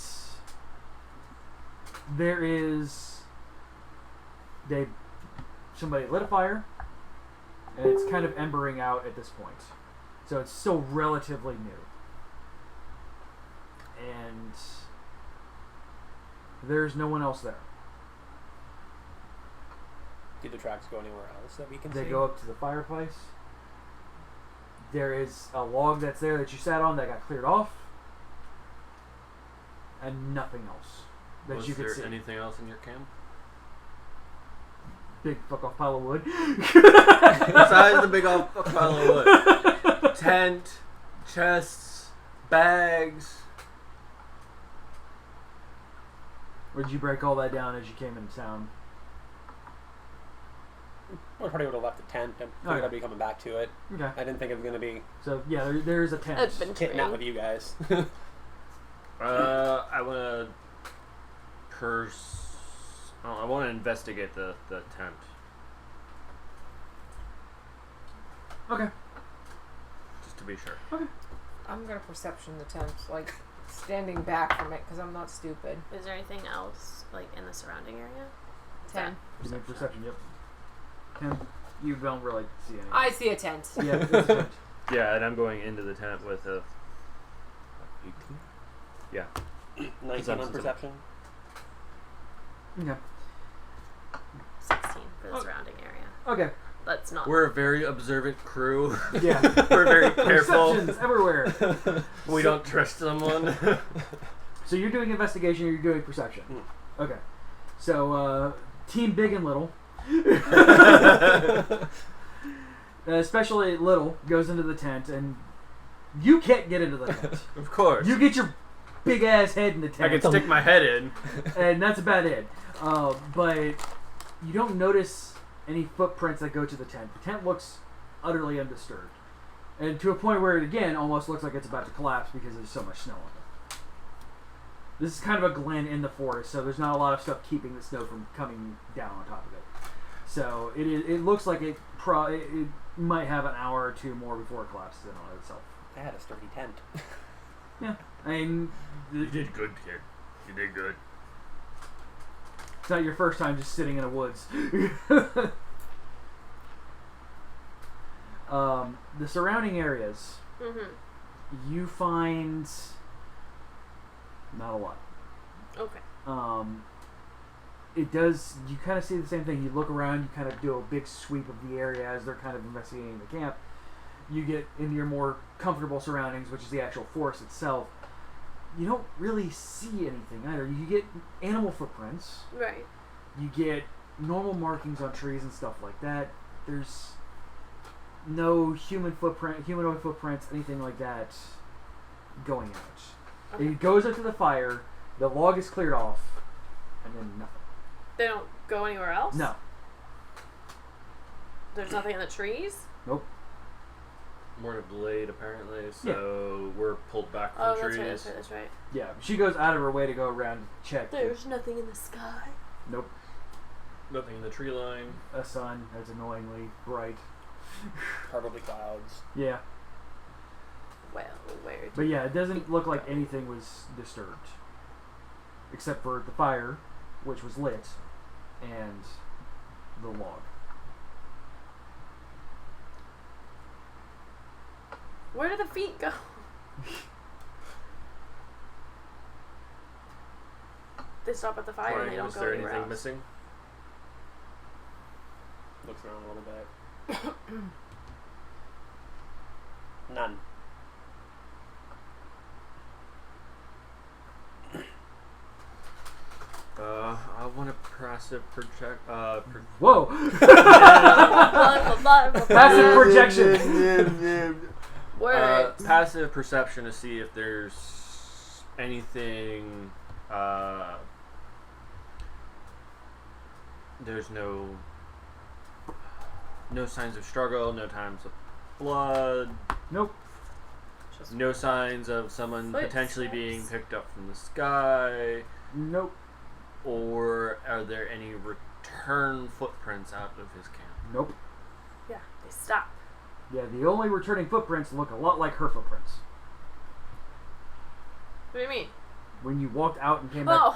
Speaker 1: there is somebody lit a fire, and it's kind of embering out at this point, so it's still relatively new. And there's no one else there.
Speaker 6: Do the tracks go anywhere else that we can see?
Speaker 1: They go up to the fireplace. There is a log that's there that you sat on that got cleared off, and nothing else that
Speaker 4: Was
Speaker 1: you could
Speaker 4: there
Speaker 1: see.
Speaker 4: anything else in your camp?
Speaker 1: Big fuck off pile of wood.
Speaker 4: Besides the big old pile of wood. Tent, chests, bags.
Speaker 1: Or did you break all that down as you came into town?
Speaker 6: I probably would have left the tent. I figured
Speaker 1: Okay.
Speaker 6: I'd be coming back to it.
Speaker 1: Okay.
Speaker 6: I didn't think it was going to be
Speaker 1: So, yeah, there's a tent.
Speaker 6: hitting out with you guys.
Speaker 4: I want to I want to investigate the tent.
Speaker 1: Okay.
Speaker 4: Just to be sure.
Speaker 5: I'm gonna perception the tent, like standing back from it because I'm not stupid.
Speaker 2: Is there anything else, like, in the surrounding area?
Speaker 5: 10.
Speaker 1: Give me a perception, yep. 10. You don't really see anything.
Speaker 5: I see a tent.
Speaker 1: Yeah, it's a tent.
Speaker 4: Yeah, and I'm going into the tent with a 18. Yeah.
Speaker 6: 19 on perception.
Speaker 1: Okay.
Speaker 2: 16 for the surrounding area.
Speaker 1: Okay.
Speaker 2: That's not.
Speaker 4: We're a very observant crew.
Speaker 1: Yeah.
Speaker 4: We're very careful.
Speaker 1: Perceptions everywhere.
Speaker 4: We don't trust someone.
Speaker 1: So you're doing investigation or you're doing perception? Okay. So, Team Big and Little, especially Little, goes into the tent, and you can't get into the tent.
Speaker 4: Of course.
Speaker 1: You get your big ass head in the tent.
Speaker 4: I can stick my head in.
Speaker 1: And that's about it. But you don't notice any footprints that go to the tent. The tent looks utterly undisturbed. And to a point where it, again, almost looks like it's about to collapse because there's so much snow on it. This is kind of a glen in the forest, so there's not a lot of stuff keeping the snow from coming down on top of it. So it looks like it might have an hour or two more before it collapses in on itself.
Speaker 6: I had a sturdy tent.
Speaker 1: Yeah. I mean...
Speaker 4: You did good, kid. You did good.
Speaker 1: It's not your first time just sitting in the woods. The surrounding areas, you find not a lot.
Speaker 2: Okay.
Speaker 1: It does, you kind of see the same thing. You look around, you kind of do a big sweep of the area as they're kind of investigating the camp. You get into your more comfortable surroundings, which is the actual forest itself. You don't really see anything either. You get animal footprints.
Speaker 2: Right.
Speaker 1: You get normal markings on trees and stuff like that. There's no humanoid footprints, anything like that going out.
Speaker 2: Okay.
Speaker 1: It goes up to the fire, the log is cleared off, and then nothing.
Speaker 2: They don't go anywhere else?
Speaker 1: No.
Speaker 2: There's nothing in the trees?
Speaker 1: Nope.
Speaker 4: We're delayed apparently, so we're pulled back from
Speaker 2: Oh,
Speaker 4: trees.
Speaker 2: that's right.
Speaker 1: Yeah, she goes out of her way to go around and check.
Speaker 2: There's nothing in the sky.
Speaker 1: Nope.
Speaker 4: Nothing in the tree line.
Speaker 1: A sun that's annoyingly bright.
Speaker 6: Probably clouds.
Speaker 1: Yeah.
Speaker 2: Well, where
Speaker 1: But yeah, it doesn't look like anything was disturbed. Except for the fire, which was lit, and the log.
Speaker 2: Where do the feet go? They stop at the fire and they don't
Speaker 4: Is
Speaker 2: go
Speaker 4: there
Speaker 2: anywhere
Speaker 4: anything
Speaker 2: else.
Speaker 4: missing?
Speaker 6: Looks around a little bit. None.
Speaker 4: I want to passive project.
Speaker 1: Whoa! Passive projection!
Speaker 2: Words.
Speaker 4: Passive perception to see if there's anything. There's no signs of struggle, no signs of blood.
Speaker 1: Nope.
Speaker 4: No signs of someone potentially being picked up from the sky.
Speaker 1: Nope.
Speaker 4: Or are there any return footprints out of his camp?
Speaker 1: Nope.
Speaker 2: Yeah, they stop.
Speaker 1: Yeah, the only returning footprints look a lot like her footprints.
Speaker 2: What do you mean?
Speaker 1: When you walked out and came back.
Speaker 2: Oh.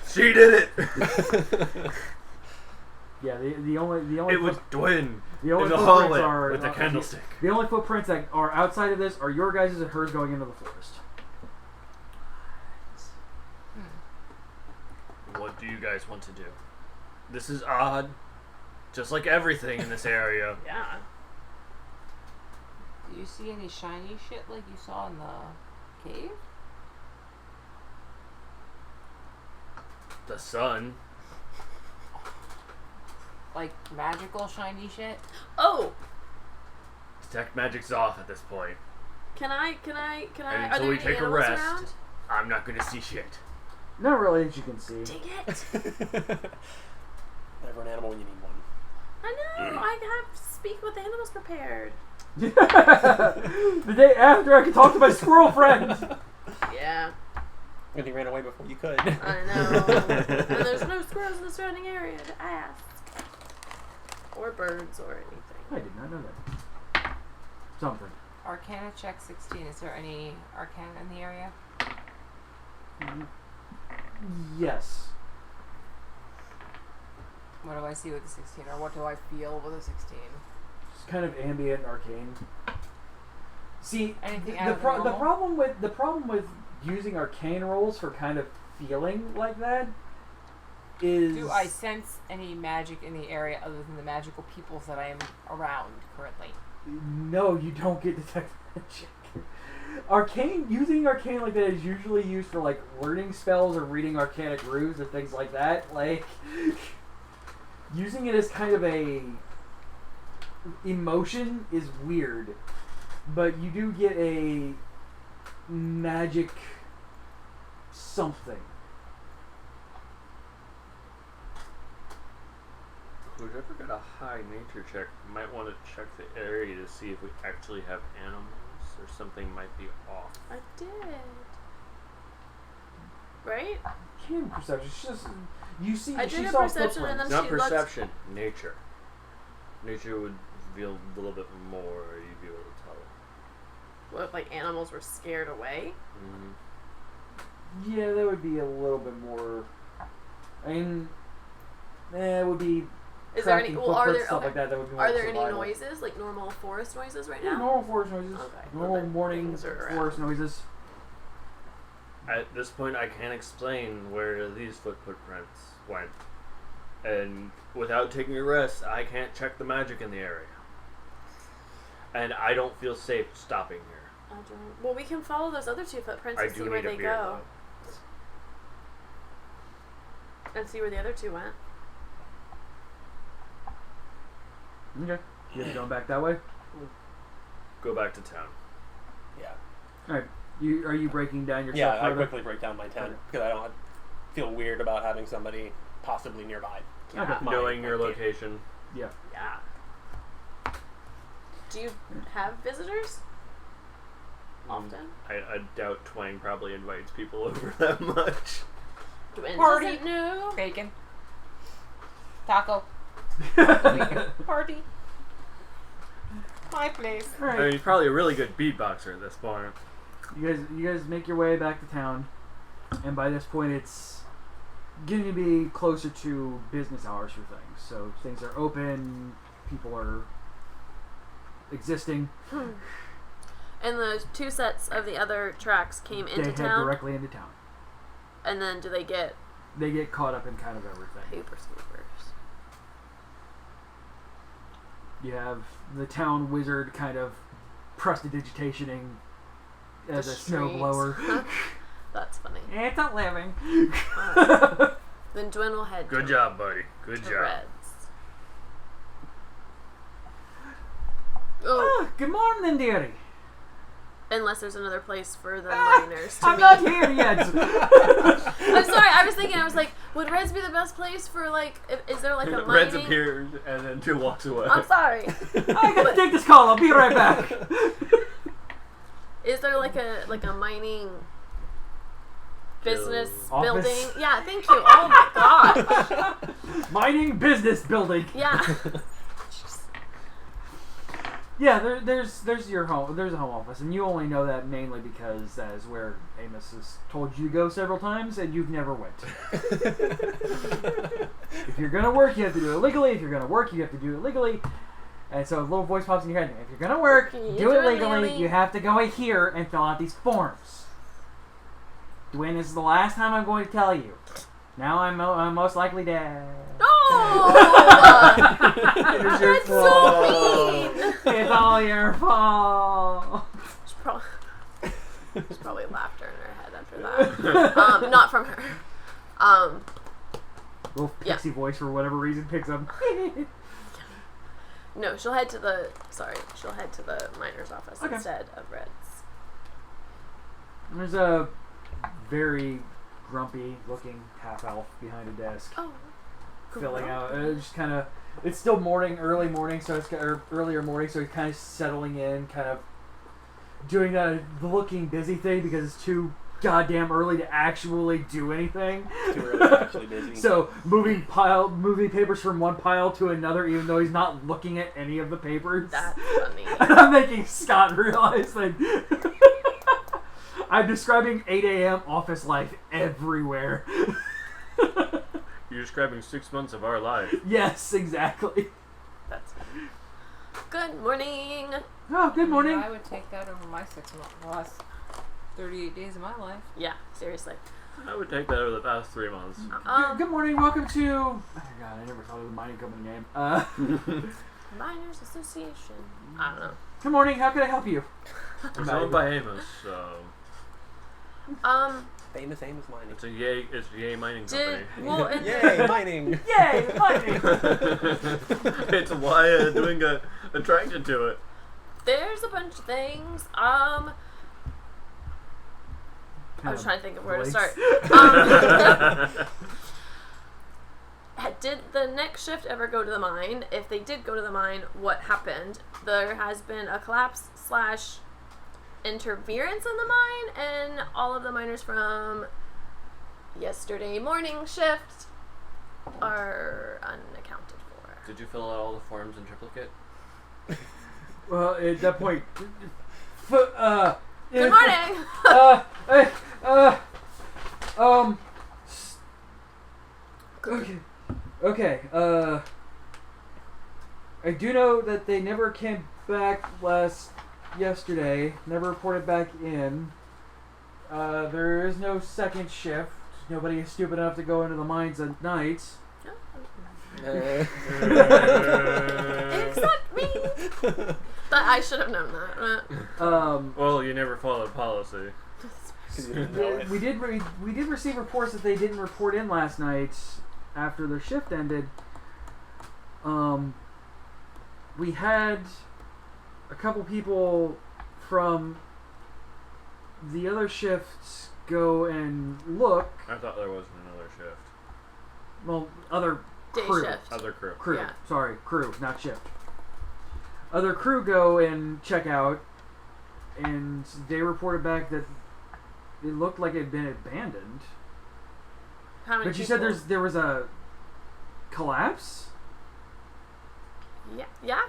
Speaker 4: She did it!
Speaker 1: Yeah, the only
Speaker 4: It was Dwayne
Speaker 1: the only
Speaker 4: in the
Speaker 1: footprints
Speaker 4: hallway
Speaker 1: are
Speaker 4: with the candlestick.
Speaker 1: The only footprints that are outside of this are your guys' and hers going into the forest.
Speaker 4: What do you guys want to do? This is odd. Just like everything in this area.
Speaker 2: Yeah.
Speaker 5: Do you see any shiny shit like you saw in the cave?
Speaker 4: The sun.
Speaker 5: Like magical shiny shit?
Speaker 2: Oh!
Speaker 4: Detect magic's off at this point.
Speaker 2: Can I?
Speaker 4: And
Speaker 2: Are
Speaker 4: until
Speaker 2: there
Speaker 4: we
Speaker 2: any
Speaker 4: take a
Speaker 2: animals
Speaker 4: rest,
Speaker 2: around?
Speaker 4: I'm not going to see shit.
Speaker 1: Not really, as you can see.
Speaker 2: Dang it!
Speaker 6: Never an animal when you need one.
Speaker 2: I know! I have to speak with animals prepared.
Speaker 1: The day after I could talk to my squirrel friend.
Speaker 2: Yeah.
Speaker 6: And he ran away before you could.
Speaker 2: I know. And there's no squirrels in the surrounding area to ask. Or birds or anything.
Speaker 1: I did not know that. Something.
Speaker 5: Arcana check 16. Is there any arcana in the area?
Speaker 1: Yes.
Speaker 5: What do I see with the 16, or what do I feel with the 16?
Speaker 1: Just kind of ambient arcane. See,
Speaker 5: Anything
Speaker 1: the
Speaker 5: out of the normal?
Speaker 1: problem with using arcane rolls for kind of feeling like that is...
Speaker 5: Do I sense any magic in the area other than the magical peoples that I am around currently?
Speaker 1: No, you don't get detect magic. Using arcane like that is usually used for like learning spells or reading arcanic runes or things like that. Like using it as kind of a emotion is weird, but you do get a magic something.
Speaker 4: Whoever got a high nature check might want to check the area to see if we actually have animals or something might be off.
Speaker 2: I did. Right?
Speaker 1: Can't perception. It's just you see.
Speaker 2: I
Speaker 1: she
Speaker 2: did a
Speaker 1: saw
Speaker 2: perception and
Speaker 1: footprints.
Speaker 2: then
Speaker 4: Not
Speaker 2: she looked-
Speaker 4: perception, nature. Nature would reveal a little bit more, you'd be able to tell.
Speaker 2: What if, like, animals were scared away?
Speaker 4: Mm-hmm.
Speaker 1: Yeah, that would be a little bit more. I mean, it would be.
Speaker 2: Is there any?
Speaker 1: tracking
Speaker 2: Well, are
Speaker 1: footprints,
Speaker 2: there?
Speaker 1: stuff
Speaker 2: Okay.
Speaker 1: like that? That would be more
Speaker 2: Are there any
Speaker 1: survival.
Speaker 2: noises, like normal forest noises right
Speaker 1: Yeah,
Speaker 2: now?
Speaker 1: normal forest noises.
Speaker 2: Okay.
Speaker 1: Normal
Speaker 2: Well, then
Speaker 1: morning
Speaker 2: things are around.
Speaker 1: forest noises.
Speaker 4: At this point, I can't explain where these footprints went. And without taking a rest, I can't check the magic in the area. And I don't feel safe stopping here.
Speaker 2: I don't. Well, we can follow those other two footprints
Speaker 4: I
Speaker 2: and
Speaker 4: do
Speaker 2: see where
Speaker 4: need a
Speaker 2: they
Speaker 4: beer,
Speaker 2: go, and see where the other two went.
Speaker 1: Okay. You guys going back that way?
Speaker 4: Go back to town.
Speaker 6: Yeah.
Speaker 1: All right. Are you breaking down your
Speaker 6: Yeah,
Speaker 1: stuff
Speaker 6: I
Speaker 1: further?
Speaker 6: quickly break down my tent
Speaker 1: Okay.
Speaker 6: because I don't feel weird about having somebody possibly nearby.
Speaker 2: Yeah.
Speaker 1: Okay.
Speaker 4: Knowing your
Speaker 6: my-
Speaker 4: location.
Speaker 1: Yeah.
Speaker 2: Yeah. Do you have visitors often?
Speaker 4: I doubt Twang probably invites people over that much.
Speaker 2: Gwen
Speaker 5: Party.
Speaker 2: doesn't know.
Speaker 5: Bacon. Taco. Party. My place.
Speaker 1: All right.
Speaker 4: I mean, he's probably a really good beatboxer at this point.
Speaker 1: You guys make your way back to town, and by this point it's getting to be closer to business hours for things. So things are open, people are existing.
Speaker 2: And the two sets of the other tracks came
Speaker 1: They
Speaker 2: into
Speaker 1: head
Speaker 2: town,
Speaker 1: directly into town.
Speaker 2: and then do they get
Speaker 1: They get caught up in kind of everything.
Speaker 2: paper scoopers?
Speaker 1: You have the town wizard kind of prestidigitationing as
Speaker 2: The
Speaker 1: a snow
Speaker 2: streets.
Speaker 1: blower.
Speaker 2: That's funny.
Speaker 1: It's a living.
Speaker 2: Then Dwayne will head
Speaker 4: Good
Speaker 2: to,
Speaker 4: job, buddy. Good
Speaker 2: to
Speaker 4: job.
Speaker 2: Reds. Oh,
Speaker 1: Good morning, dearie.
Speaker 2: unless there's another place for the miners to
Speaker 1: I'm
Speaker 2: meet.
Speaker 1: not here yet.
Speaker 2: I'm sorry, I was thinking, I was like, would Reds be the best place for, like, is there like a mining?
Speaker 4: Reds appears and then 2 walks away.
Speaker 2: I'm sorry.
Speaker 1: I gotta take this call. I'll be right back.
Speaker 2: Is there like a mining business
Speaker 1: Office?
Speaker 2: building? Yeah, thank you. Oh my gosh.
Speaker 1: Mining business building.
Speaker 2: Yeah.
Speaker 1: Yeah, there's your home. There's a home office, and you only know that mainly because that is where Amos has told you to go several times, and you've never went. If you're gonna work, you have to do it legally. If you're gonna work, you have to do it legally. And so a little voice pops in your head. If you're gonna work,
Speaker 2: You
Speaker 1: do it legally. You have to go here and fill out these forms. Dwayne, this is the last time I'm going to tell you. Now I'm most likely dead.
Speaker 2: Oh!
Speaker 4: It's your
Speaker 2: That's
Speaker 4: fault.
Speaker 2: so mean.
Speaker 1: It's all your fault.
Speaker 2: There's probably laughter in her head after that. Not from her.
Speaker 1: Little
Speaker 2: Yeah.
Speaker 1: pixie voice for whatever reason picks up.
Speaker 2: No, she'll head to the miner's office
Speaker 1: Okay.
Speaker 2: instead of Red's.
Speaker 1: There's a very grumpy looking half elf behind a desk
Speaker 2: Oh.
Speaker 1: filling out. Just kind of. It's still morning, early morning, so it's or earlier morning, so he's kind of settling in, kind of doing that looking busy thing because it's too goddamn early to actually do anything.
Speaker 6: Too early to actually busy.
Speaker 1: So moving papers from one pile to another, even though he's not looking at any of the papers.
Speaker 2: That's funny.
Speaker 1: And I'm making Scott realize that I'm describing 8 a.m. office life everywhere.
Speaker 4: You're describing 6 months of our life.
Speaker 1: Yes, exactly.
Speaker 2: That's good morning.
Speaker 1: Oh, good morning.
Speaker 5: I would take that over my 6 months. Last 38 days of my life.
Speaker 2: Yeah, seriously.
Speaker 4: I would take that over the past 3 months.
Speaker 1: Good morning. Welcome to. Oh God, I never thought of the mining company name.
Speaker 2: Miners Association. I don't know.
Speaker 1: Good morning. How can I help you?
Speaker 4: It's owned by Amos, so
Speaker 6: Famous Amos Mining.
Speaker 4: it's a yay mining company.
Speaker 2: Well,
Speaker 6: Yay, mining!
Speaker 1: Yay, mining.
Speaker 4: It's why doing attracted to it.
Speaker 2: there's a bunch of things. I was trying to think of where to start. Did the next shift ever go to the mine? If they did go to the mine, what happened? There has been a collapse / interference in the mine, and all of the miners from yesterday morning shift are unaccounted for.
Speaker 4: Did you fill out all the forms in triplicate?
Speaker 1: Well, at that point.
Speaker 2: Good morning!
Speaker 1: Okay. I do know that they never came back yesterday. Never reported back in. There is no second shift. Nobody is stupid enough to go into the mines at night.
Speaker 2: Except me! But I should have known that.
Speaker 4: Well, you never followed policy.
Speaker 1: We did receive reports that they didn't report in last night after their shift ended. We had a couple people from the other shifts go and look.
Speaker 4: I thought there wasn't another shift.
Speaker 1: Well, other
Speaker 2: Day
Speaker 1: crew.
Speaker 2: shift.
Speaker 4: Other crew.
Speaker 1: Crew.
Speaker 2: Yeah.
Speaker 1: Sorry, crew, not shift. Other crew go and check out, and they reported back that it looked like it had been abandoned.
Speaker 2: How many
Speaker 1: But you
Speaker 2: people?
Speaker 1: said there was a collapse?
Speaker 2: Yeah.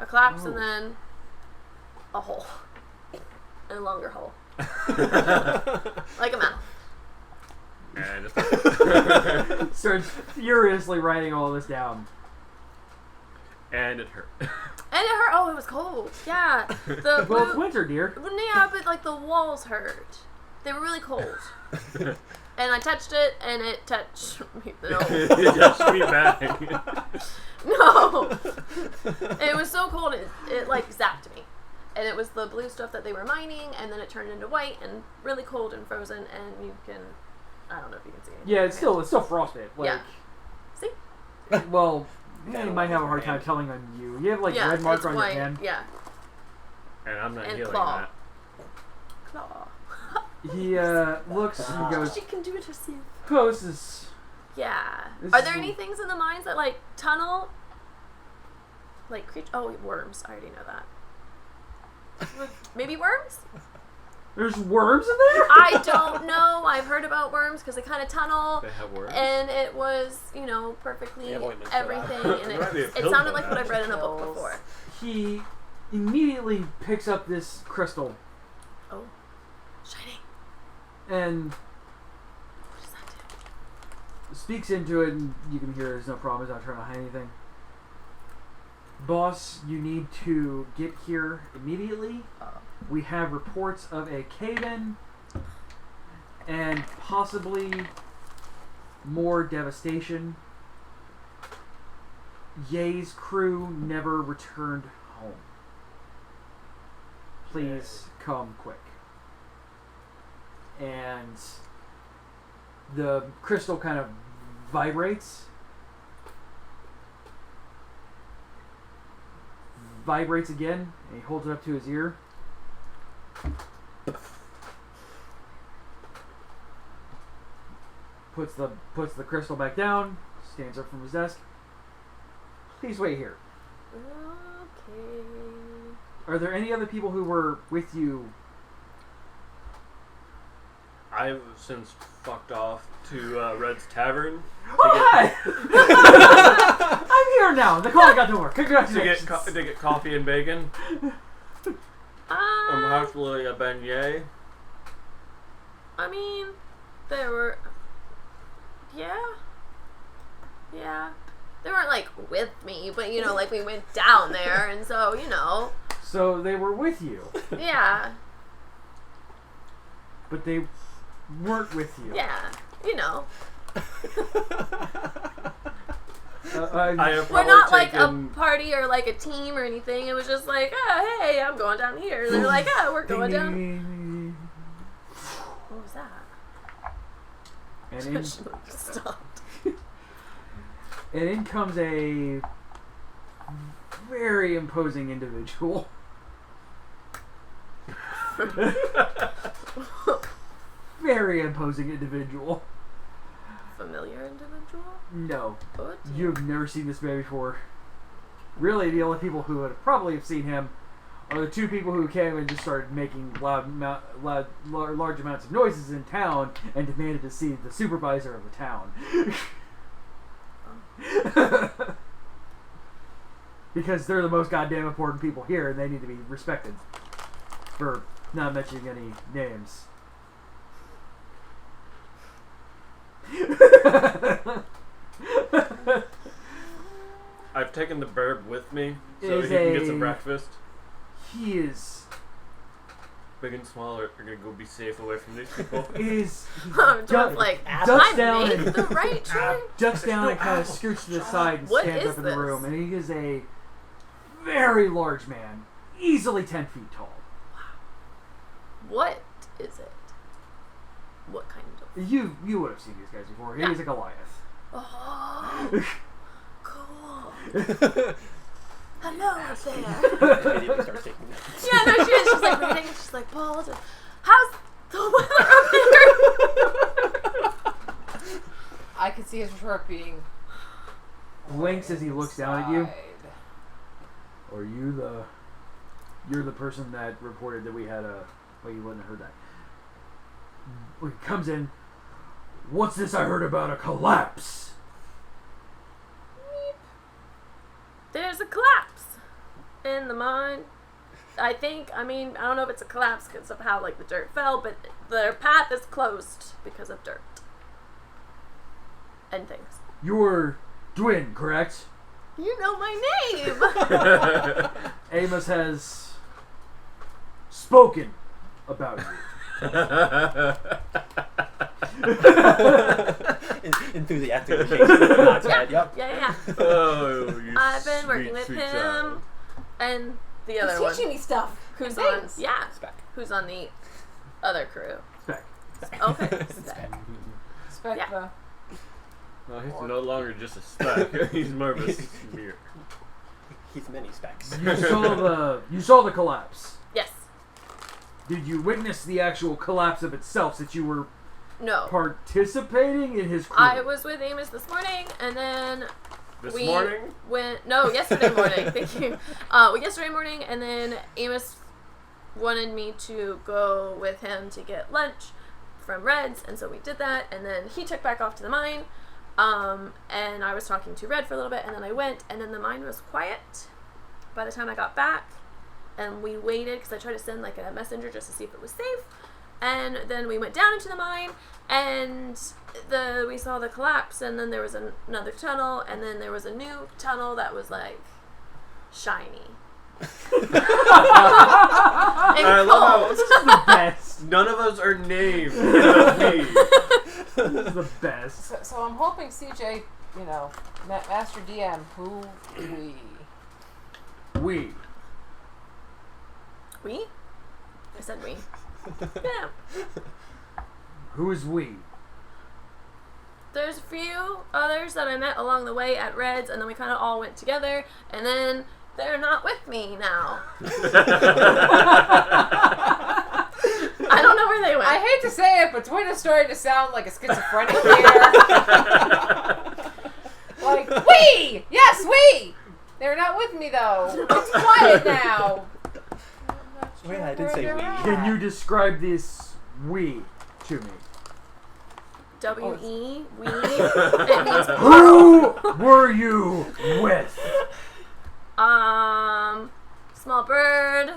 Speaker 2: A collapse
Speaker 1: Oh.
Speaker 2: and then a hole. And a longer hole. Like a mouth.
Speaker 4: And
Speaker 1: Starts furiously writing all this down.
Speaker 4: and it hurt.
Speaker 2: And it hurt. Oh, it was cold. Yeah. The
Speaker 1: Well, it's
Speaker 2: blue,
Speaker 1: winter, dear.
Speaker 2: yeah, but like the walls hurt. They were really cold. And I touched it, and it touched me. No.
Speaker 4: You touched me back.
Speaker 2: No. It was so cold, it like zapped me. And it was the blue stuff that they were mining, and then it turned into white and really cold and frozen, and you can, I don't know if you can see anything.
Speaker 1: Yeah, it's still frostbit. Like,
Speaker 2: Yeah. See?
Speaker 1: Well, you might have a hard time telling on you. You have like
Speaker 2: Yeah,
Speaker 1: red mark
Speaker 2: it's
Speaker 1: on
Speaker 2: white.
Speaker 1: your hand.
Speaker 2: Yeah.
Speaker 4: And I'm not
Speaker 2: And
Speaker 4: healing
Speaker 2: claw.
Speaker 4: that.
Speaker 2: Claw.
Speaker 1: He looks and goes,
Speaker 2: She can do it herself.
Speaker 1: "Oh, this is."
Speaker 2: Yeah.
Speaker 1: This
Speaker 2: Are
Speaker 1: is
Speaker 2: there
Speaker 1: a-
Speaker 2: any things in the mines that like tunnel? Like worms. I already know that. Maybe worms?
Speaker 1: There's worms in there?
Speaker 2: I don't know. I've heard about worms because they kind of tunnel.
Speaker 4: They have worms.
Speaker 2: And it was, perfectly
Speaker 6: They have ointments for that.
Speaker 2: everything. And
Speaker 4: There might be a
Speaker 2: it
Speaker 4: pill
Speaker 2: sounded
Speaker 4: for
Speaker 2: like
Speaker 4: that.
Speaker 2: what I've read in a book before.
Speaker 1: He immediately picks up this crystal
Speaker 2: Oh. Shining.
Speaker 1: and
Speaker 2: What does that do?
Speaker 1: speaks into it, and you can hear there's no problem. He's not trying to hide anything. Boss, you need to get here immediately. We have reports of a cave-in and possibly more devastation. Ye's crew never returned home. Please come quick. And the crystal kind of vibrates. Vibrates again, and he holds it up to his ear. Puts the crystal back down, stands up from his desk. Please wait here.
Speaker 2: Okay.
Speaker 1: Are there any other people who were with you?
Speaker 4: I've since fucked off to Red's Tavern
Speaker 1: Oh, hi! I'm here now. The call got to work.
Speaker 4: to
Speaker 1: Congratulations.
Speaker 4: get coffee and bacon. I'm
Speaker 2: Um,
Speaker 4: actually a beignet.
Speaker 2: I mean, there were. Yeah. They weren't, like, with me, but, you know, like, we went down there, and so, you know.
Speaker 1: So they were with you,
Speaker 2: Yeah.
Speaker 1: but they weren't with you.
Speaker 2: Yeah. You know.
Speaker 4: I have
Speaker 2: We're
Speaker 4: probably
Speaker 2: not, like, a
Speaker 4: taken-
Speaker 2: party or, like, a team or anything. It was just like, oh, hey, I'm going down here. They're like, oh, we're going down. What was that?
Speaker 1: And in,
Speaker 2: Stop.
Speaker 1: and in comes a very imposing individual. Very imposing individual.
Speaker 2: Familiar individual?
Speaker 1: No.
Speaker 2: Oh, dear.
Speaker 1: You've never seen this man before. Really, the only people who would probably have seen him are the two people who came and just started making large amounts of noises in town and demanded to see the supervisor of the town. Because they're the most goddamn important people here and they need to be respected. For not mentioning any names.
Speaker 4: I've taken the bird with me so
Speaker 1: Is
Speaker 4: he can get
Speaker 1: a-
Speaker 4: some breakfast.
Speaker 1: He is...
Speaker 4: Big and small are gonna go be safe away from these people.
Speaker 2: I'm just like,
Speaker 1: ducks
Speaker 2: I
Speaker 1: down
Speaker 2: made
Speaker 1: and
Speaker 2: the right choice.
Speaker 1: ducks down
Speaker 4: no
Speaker 1: and kind of
Speaker 4: apples.
Speaker 1: scoots to the side and
Speaker 2: What
Speaker 1: stands
Speaker 2: is
Speaker 1: up in the
Speaker 2: this?
Speaker 1: room. And he is a very large man, easily 10 feet tall.
Speaker 2: What is it? What kind of?
Speaker 1: You would have seen these guys before. He
Speaker 2: Yeah.
Speaker 1: is a Goliath.
Speaker 2: Oh, cool. Hello there.
Speaker 6: Immediately starts taking notes.
Speaker 2: Yeah, no, she is. She's like reading. She's like, Paul, how's the weather up there?
Speaker 5: I could see his shirt being
Speaker 1: Blinks as he looks down at you.
Speaker 5: inside.
Speaker 1: Or you're the person that reported that we had a... Well, you wouldn't have heard that. He comes in. What's this I heard about a collapse?
Speaker 2: There's a collapse in the mine. I don't know if it's a collapse because of how, like, the dirt fell, but their path is closed because of dirt. And things.
Speaker 1: You're Dwin, correct?
Speaker 2: You know my name!
Speaker 1: Amos has spoken about you.
Speaker 6: Enthusiastic nods head. Yep.
Speaker 2: Yeah.
Speaker 4: Oh, you
Speaker 2: I've been working
Speaker 4: sweet,
Speaker 2: with
Speaker 4: sweet
Speaker 2: him
Speaker 4: child.
Speaker 2: and the other
Speaker 5: He's
Speaker 2: one.
Speaker 5: teaching me stuff.
Speaker 2: Who's
Speaker 5: and
Speaker 2: on?
Speaker 5: things.
Speaker 2: Yeah.
Speaker 6: Spec.
Speaker 2: Who's on the other crew?
Speaker 1: Spec.
Speaker 2: Okay.
Speaker 6: Spec.
Speaker 5: Spec
Speaker 2: Yeah.
Speaker 5: the
Speaker 4: No, he's no longer just a speck. He's more of a smear.
Speaker 6: He's many specs.
Speaker 1: You saw the collapse.
Speaker 2: Yes.
Speaker 1: Did you witness the actual collapse of itself since you were
Speaker 2: No.
Speaker 1: participating in his crew?
Speaker 2: I was with Amos this morning, and then
Speaker 4: This
Speaker 2: we
Speaker 4: morning?
Speaker 2: yesterday morning. Thank you. Yesterday morning, and then Amos wanted me to go with him to get lunch from Red's, and so we did that, and then he took back off to the mine, and I was talking to Red for a little bit, and then I went, and then the mine was quiet by the time I got back, and we waited, because I tried to send like a messenger just to see if it was safe, and then we went down into the mine, and we saw the collapse, and then there was another tunnel, and then there was a new tunnel that was like shiny.
Speaker 4: I love
Speaker 1: This is the best.
Speaker 4: None of us are named. Except me.
Speaker 1: This is the best.
Speaker 5: So I'm hoping CJ, Master DM, who
Speaker 1: We.
Speaker 2: We? I said we. Yeah.
Speaker 1: Who is we?
Speaker 2: There's a few others that I met along the way at Red's, and then we kind of all went together, and then they're not with me now. I don't know where they went.
Speaker 5: I hate to say it, but Twin is starting to sound like a schizophrenic here. Like, we! Yes, we! They're not with me, though. It's quiet now.
Speaker 6: Wait, I did say we.
Speaker 1: Can you describe this we to me?
Speaker 2: W-E, we. It means
Speaker 1: Who were you with?
Speaker 2: small bird,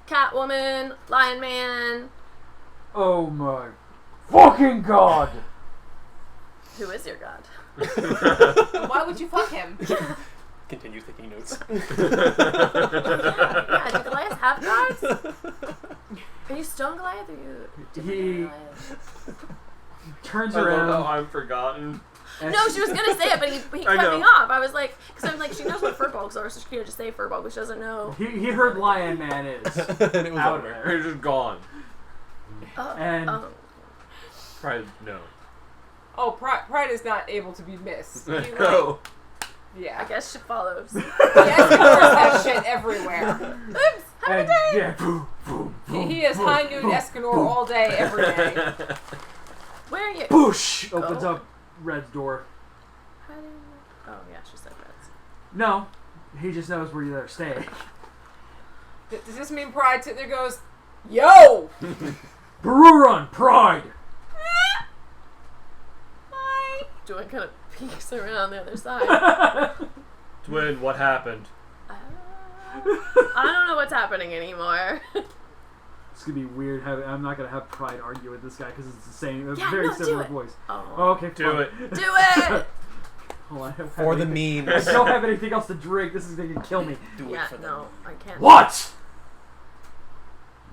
Speaker 2: Catwoman, Lion Man.
Speaker 1: Oh my fucking god!
Speaker 2: Who is your god?
Speaker 5: Why would you fuck him?
Speaker 6: Continue taking notes.
Speaker 2: Yeah, do Goliaths have gods? Are you Stone Goliath or you
Speaker 1: He
Speaker 2: Goliath?
Speaker 1: turns
Speaker 4: I love
Speaker 1: around.
Speaker 4: how I'm forgotten.
Speaker 1: and
Speaker 2: No, she was gonna say it, but he cut
Speaker 4: know.
Speaker 2: me off. I was like, because I'm like, she knows what furbolgs are, so she could just say furball, but she doesn't know.
Speaker 1: He heard Lion Man is
Speaker 6: And it was
Speaker 1: out
Speaker 6: over.
Speaker 1: there.
Speaker 4: He's just gone.
Speaker 1: And-
Speaker 4: Probably no.
Speaker 5: Oh, Pride is not able to be missed. He, like,
Speaker 4: No.
Speaker 5: yeah.
Speaker 2: I guess she follows.
Speaker 5: He escorts that shit everywhere.
Speaker 2: Oops, have a
Speaker 1: And
Speaker 2: day.
Speaker 1: yeah, boom, boom, boom,
Speaker 5: He is
Speaker 1: boom,
Speaker 5: high noon
Speaker 1: boom,
Speaker 5: Escanor
Speaker 1: boom.
Speaker 5: all day, every day.
Speaker 2: Where are you?
Speaker 1: Boosh! Opens
Speaker 2: Go.
Speaker 1: up Red's door.
Speaker 2: How do you know? Oh yeah, she said Reds.
Speaker 1: No, he just knows where you're staying.
Speaker 5: Does this mean Pride sitting there goes, yo!
Speaker 1: Baruran, Pride!
Speaker 2: Hi. Joanne kind of peeks around the other side.
Speaker 4: Twin, what happened?
Speaker 2: I don't know what's happening anymore.
Speaker 1: It's gonna be weird. I'm not gonna have Pride argue with this guy because it's the same,
Speaker 2: Yeah,
Speaker 1: very
Speaker 2: no, do
Speaker 1: similar
Speaker 2: it.
Speaker 1: voice.
Speaker 2: Oh.
Speaker 1: Okay,
Speaker 4: Do
Speaker 1: fine.
Speaker 4: it.
Speaker 2: Do it!
Speaker 1: Hold on, I don't have
Speaker 6: For the
Speaker 1: anything-
Speaker 6: memes.
Speaker 1: I don't have anything else to drink. This is gonna kill me.
Speaker 6: Do
Speaker 2: Yeah,
Speaker 6: it for them.
Speaker 2: no, I can't.
Speaker 1: What?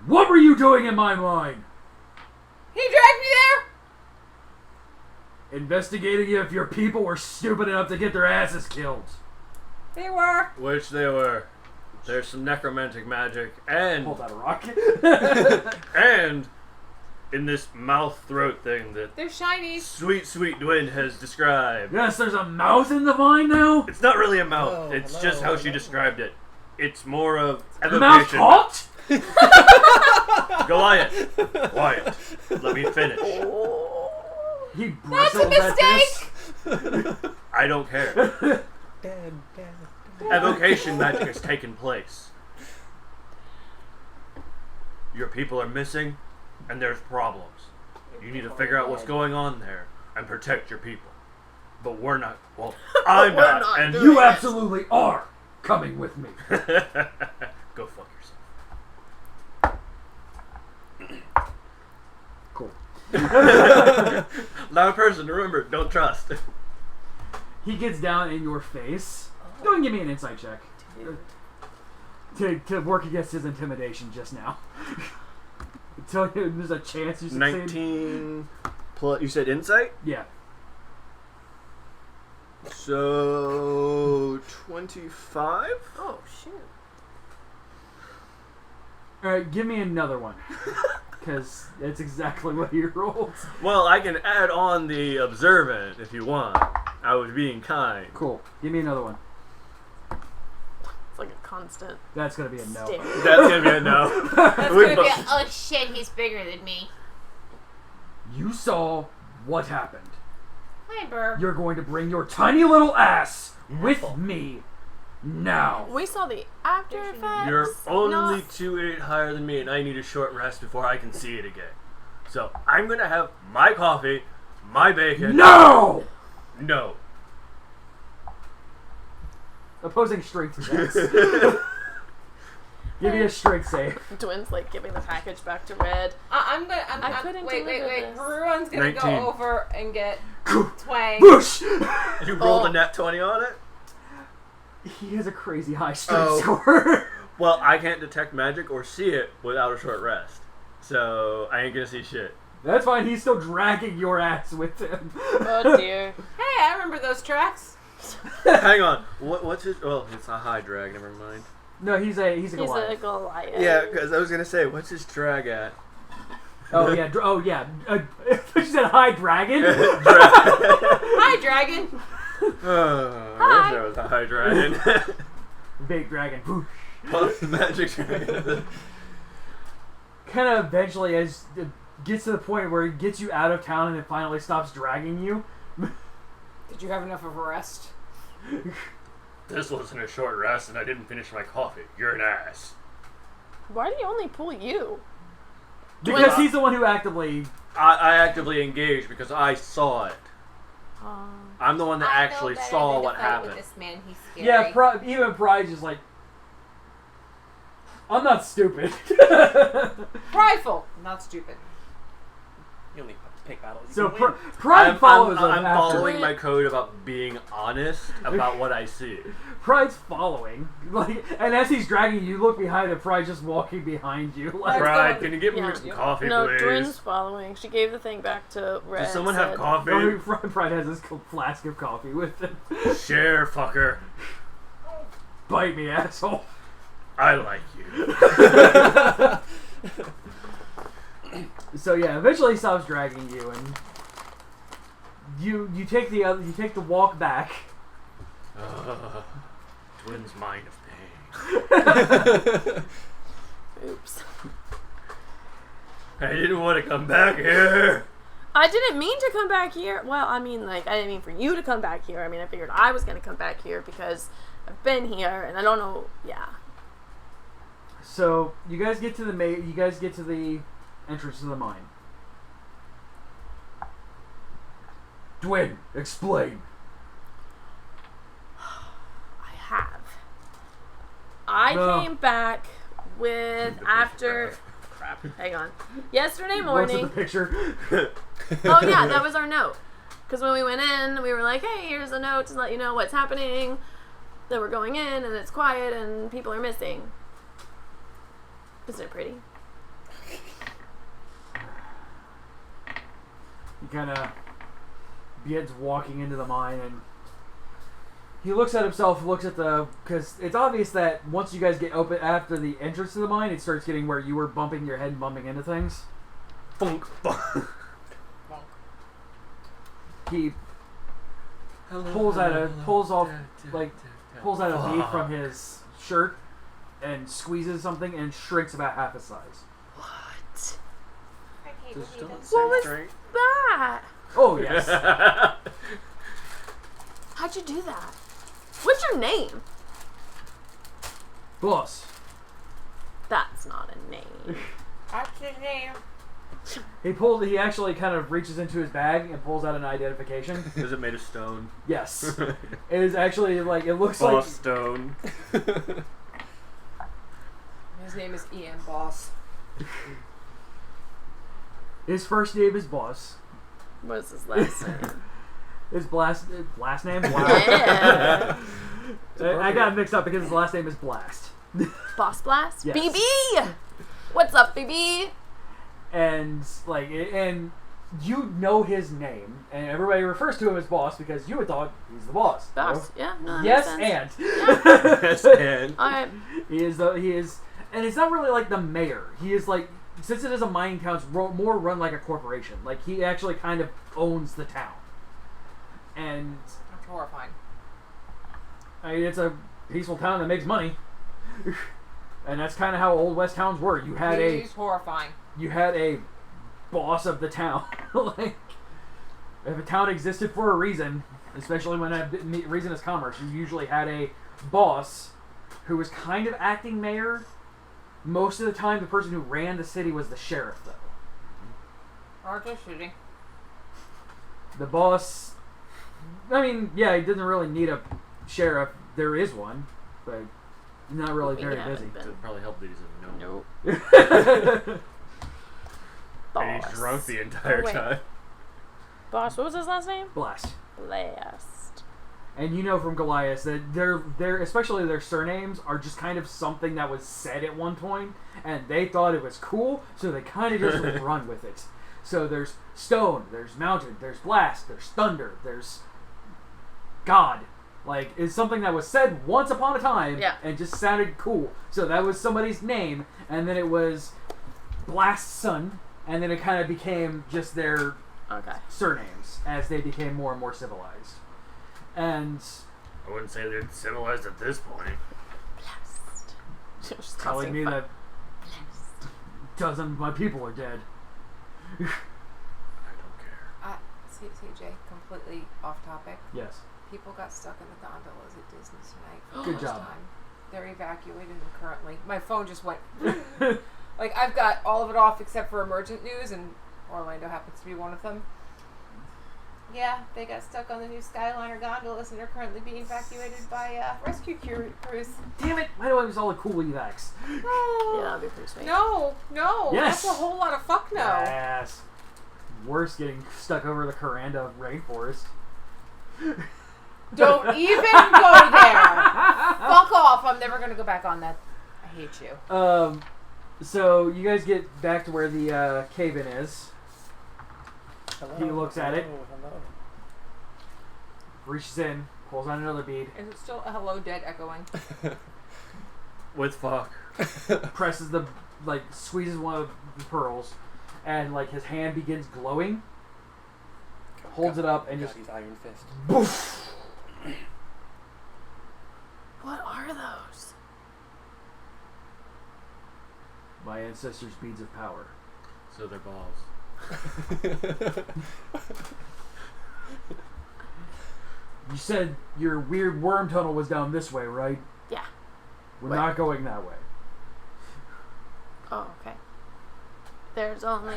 Speaker 1: What were you doing in my mine?
Speaker 5: He dragged me there!
Speaker 1: Investigating if your people were stupid enough to get their asses killed.
Speaker 5: They were.
Speaker 4: Which they were. There's some necromantic magic and
Speaker 1: Hold out a rock.
Speaker 4: and in this mouth throat thing that
Speaker 5: They're shiny.
Speaker 4: sweet Dwayne has described.
Speaker 1: Yes, there's a mouth in the vine now.
Speaker 4: It's not really a mouth.
Speaker 6: Hello,
Speaker 4: it's
Speaker 6: hello,
Speaker 4: just how she
Speaker 6: hello.
Speaker 4: described it. It's more of
Speaker 1: The mouth
Speaker 4: evocation.
Speaker 1: talked.
Speaker 4: Goliath, quiet. Let me finish.
Speaker 1: He
Speaker 5: That's a
Speaker 1: bristled at this.
Speaker 4: I don't care.
Speaker 6: Dad.
Speaker 4: Evocation magic has taken place. Your people are missing, and there's problems. You need to figure out what's going on there and protect your people. But we're not. Well, I'm
Speaker 2: We're
Speaker 4: not.
Speaker 2: not
Speaker 4: And
Speaker 2: doing
Speaker 1: You absolutely are coming with me.
Speaker 4: go fuck yourself.
Speaker 1: Cool.
Speaker 4: Loud person. Remember, don't trust.
Speaker 1: He gets down in your face. Go and give me an insight check. To work against his intimidation just now. Tell him there's a chance you succeed.
Speaker 4: 19 plus. You said insight?
Speaker 1: Yeah.
Speaker 4: So 25.
Speaker 2: Oh, shoot.
Speaker 1: Alright, give me another one. Because that's exactly what he rolled.
Speaker 4: Well, I can add on the observant if you want. I was being kind.
Speaker 1: Cool. Give me another one.
Speaker 2: It's like a constant
Speaker 1: That's gonna be a no.
Speaker 2: stare.
Speaker 4: That's gonna be a no.
Speaker 5: That's
Speaker 4: We
Speaker 5: gonna be
Speaker 4: both-
Speaker 5: a, oh shit, he's bigger than me.
Speaker 1: You saw what happened.
Speaker 5: Hi, Burr.
Speaker 1: You're going to bring your tiny little ass with me now.
Speaker 2: We saw the after effects.
Speaker 4: You're only
Speaker 2: not-
Speaker 4: 2 higher than me, and I need a short rest before I can see it again. So I'm gonna have my coffee, my bacon.
Speaker 1: No!
Speaker 4: No.
Speaker 1: Opposing strength checks. Give me a strength save.
Speaker 2: Twins like giving the package back to Red.
Speaker 5: I'm
Speaker 2: I couldn't
Speaker 5: wait.
Speaker 2: deliver this.
Speaker 5: Baruan's gonna
Speaker 4: 19.
Speaker 5: go over and get Twang.
Speaker 1: Bush!
Speaker 4: You rolled a net 20 on it?
Speaker 1: He has a crazy high strength
Speaker 4: Oh.
Speaker 1: score.
Speaker 4: Well, I can't detect magic or see it without a short rest. So I ain't gonna see shit.
Speaker 1: That's fine, he's still dragging your ass with him.
Speaker 2: Oh dear.
Speaker 5: Hey, I remember those tracks.
Speaker 4: Hang on. What's his... Oh, it's a high drag. Never mind.
Speaker 1: No, he's a
Speaker 2: He's
Speaker 1: Goliath.
Speaker 2: a Goliath.
Speaker 4: Yeah, because I was gonna say, what's his drag at?
Speaker 1: Oh yeah, she said hi dragon.
Speaker 5: Hi, dragon.
Speaker 4: I
Speaker 2: Hi.
Speaker 4: wish there was a high dragon.
Speaker 1: Big dragon. Whoosh.
Speaker 4: Puff magic dragon.
Speaker 1: Kind of eventually, as it gets to the point where it gets you out of town and it finally stops dragging you.
Speaker 5: Did you have enough of a rest?
Speaker 4: This wasn't a short rest, and I didn't finish my coffee. You're an ass.
Speaker 2: Why do you only pull you?
Speaker 1: Because he's the one who actively.
Speaker 4: I actively engaged because I saw it.
Speaker 2: Um,
Speaker 4: I'm the one that actually saw what happened.
Speaker 5: This man, he's scary.
Speaker 1: Yeah, even Pride's just like. I'm not stupid.
Speaker 5: Prideful, not stupid.
Speaker 6: You only pick battles. You
Speaker 1: So
Speaker 6: can win.
Speaker 1: Pride follows up
Speaker 4: I'm
Speaker 1: after.
Speaker 4: following my code about being honest about what I see.
Speaker 1: Pride's following. Like, and as he's dragging you, look behind him. Pride's just walking behind you. Like,
Speaker 4: Pride, can you get me
Speaker 2: Yeah.
Speaker 4: some coffee,
Speaker 2: No,
Speaker 4: please?
Speaker 2: Dwin's following. She gave the thing back to Red.
Speaker 4: Does someone
Speaker 2: said,
Speaker 4: have coffee?
Speaker 1: Pride has this flask of coffee with him.
Speaker 4: Share, fucker.
Speaker 1: Bite me, asshole.
Speaker 4: I like you.
Speaker 1: So yeah, eventually he stops dragging you, and you take the walk back.
Speaker 4: Twin's mind of pain.
Speaker 2: Oops.
Speaker 4: I didn't want to come back here.
Speaker 2: I didn't mean to come back here. Well, I mean, like, I didn't mean for you to come back here. I mean, I figured I was going to come back here because I've been here, and I don't know. Yeah.
Speaker 1: So you guys get to the entrance to the mine. Dwin, explain.
Speaker 2: I have. I came back with after. Crap. Hang on. Yesterday
Speaker 1: What's
Speaker 2: morning.
Speaker 1: in the picture?
Speaker 2: Oh yeah, that was our note. Because when we went in, we were like, "Hey, here's a note to let you know what's happening. That we're going in, and it's quiet, and people are missing." Isn't it pretty?
Speaker 1: He kind of begins walking into the mine, and he looks at himself, because it's obvious that once you guys get open after the entrance to the mine, it starts getting where you were bumping your head and bumping into things.
Speaker 4: Funk.
Speaker 1: He pulls out a bead from his shirt and squeezes something and shrinks about half his size.
Speaker 2: What?
Speaker 4: Just don't
Speaker 2: What
Speaker 4: say
Speaker 2: was
Speaker 4: straight.
Speaker 2: that?
Speaker 1: Oh yes.
Speaker 2: How'd you do that? What's your name?
Speaker 1: Boss.
Speaker 2: That's not a name.
Speaker 5: What's his name?
Speaker 1: He actually kind of reaches into his bag and pulls out an identification.
Speaker 4: Is it made of stone?
Speaker 1: Yes. It is actually it looks
Speaker 4: Boss
Speaker 1: like
Speaker 4: stone.
Speaker 5: His name is Ian Boss.
Speaker 1: his first name is Boss.
Speaker 2: What's his last name?
Speaker 1: His last name? Wow.
Speaker 2: Yeah.
Speaker 1: I got mixed up because his last name is Blast.
Speaker 2: Boss Blast?
Speaker 1: Yes.
Speaker 2: BB! What's up, BB?
Speaker 1: And you know his name, and everybody refers to him as Boss because you would thought he's the boss.
Speaker 2: Boss, yeah, no, that
Speaker 1: Yes,
Speaker 2: makes sense.
Speaker 1: and
Speaker 4: Yes, and
Speaker 2: Alright.
Speaker 1: he is, and it's not really like the mayor. He is like, since it is a mining town, it's more run like a corporation. Like he actually kind of owns the town, and
Speaker 5: That's horrifying.
Speaker 1: I mean, it's a peaceful town that makes money, and that's kind of how old West towns were. You had
Speaker 5: He's horrifying.
Speaker 1: a boss of the town. Like, if a town existed for a reason, especially when that reason is commerce, you usually had a boss who was kind of acting mayor. Most of the time, the person who ran the city was the sheriff, though.
Speaker 5: Or just shooting.
Speaker 1: The boss, I mean, yeah, he doesn't really need a sheriff. There is one, but not really very busy.
Speaker 4: It'd probably help that he's a gnome.
Speaker 2: Nope.
Speaker 4: And he's
Speaker 2: Boss.
Speaker 4: drunk the entire
Speaker 2: Wait.
Speaker 4: time.
Speaker 2: Boss, what was his last name?
Speaker 1: Blast.
Speaker 2: Blast.
Speaker 1: And you know from Goliath that their especially their surnames are just kind of something that was said at one point, and they thought it was cool, so they kind of just run with it. So there's Stone, there's Mountain, there's Blast, there's Thunder, there's God. Like, it's something that was said once upon a time,
Speaker 2: Yeah.
Speaker 1: and just sounded cool. So that was somebody's name, and then it was Blast's son, and then it kind of became just their
Speaker 2: Okay.
Speaker 1: surnames as they became more and more civilized. And
Speaker 4: I wouldn't say they're civilized at this point.
Speaker 2: Blast. Just
Speaker 1: telling
Speaker 2: causing
Speaker 1: me
Speaker 2: fun.
Speaker 1: that dozens of my people are dead.
Speaker 4: I don't care.
Speaker 5: CJ, completely off topic.
Speaker 1: Yes.
Speaker 5: People got stuck in the gondolas at Disney tonight for the
Speaker 1: Good
Speaker 5: first
Speaker 1: job.
Speaker 5: time. They're evacuated and currently. My phone just went. Like, I've got all of it off except for emergent news, and Orlando happens to be one of them. Yeah, they got stuck on the new Skyliner gondolas and are currently being evacuated by rescue crews.
Speaker 1: Damn it! Why do I use all the cool evacs?
Speaker 5: Oh,
Speaker 2: Yeah, that'd be pretty sweet.
Speaker 5: no,
Speaker 1: Yes.
Speaker 5: that's a whole lot of fuck no.
Speaker 1: Yes. worse, getting stuck over the Kuranda rainforest.
Speaker 5: Don't even go there. Fuck off. I'm never going to go back on that. I hate you.
Speaker 1: So you guys get back to where the cave-in is.
Speaker 6: Hello,
Speaker 1: He looks at it.
Speaker 6: Hello.
Speaker 1: Reaches in, pulls out another bead,
Speaker 5: Is it still a hello dead echoing?
Speaker 4: With fuck.
Speaker 1: presses the, like, squeezes one of the pearls, and, like, his hand begins glowing, holds it up, and
Speaker 6: Got
Speaker 1: just
Speaker 6: his iron fist.
Speaker 1: boof!
Speaker 2: What are those?
Speaker 1: My ancestors' beads of power.
Speaker 4: So they're balls.
Speaker 1: You said your weird worm tunnel was down this way, right?
Speaker 2: Yeah.
Speaker 1: We're
Speaker 2: Wait.
Speaker 1: not going that way.
Speaker 2: Oh, okay. There's only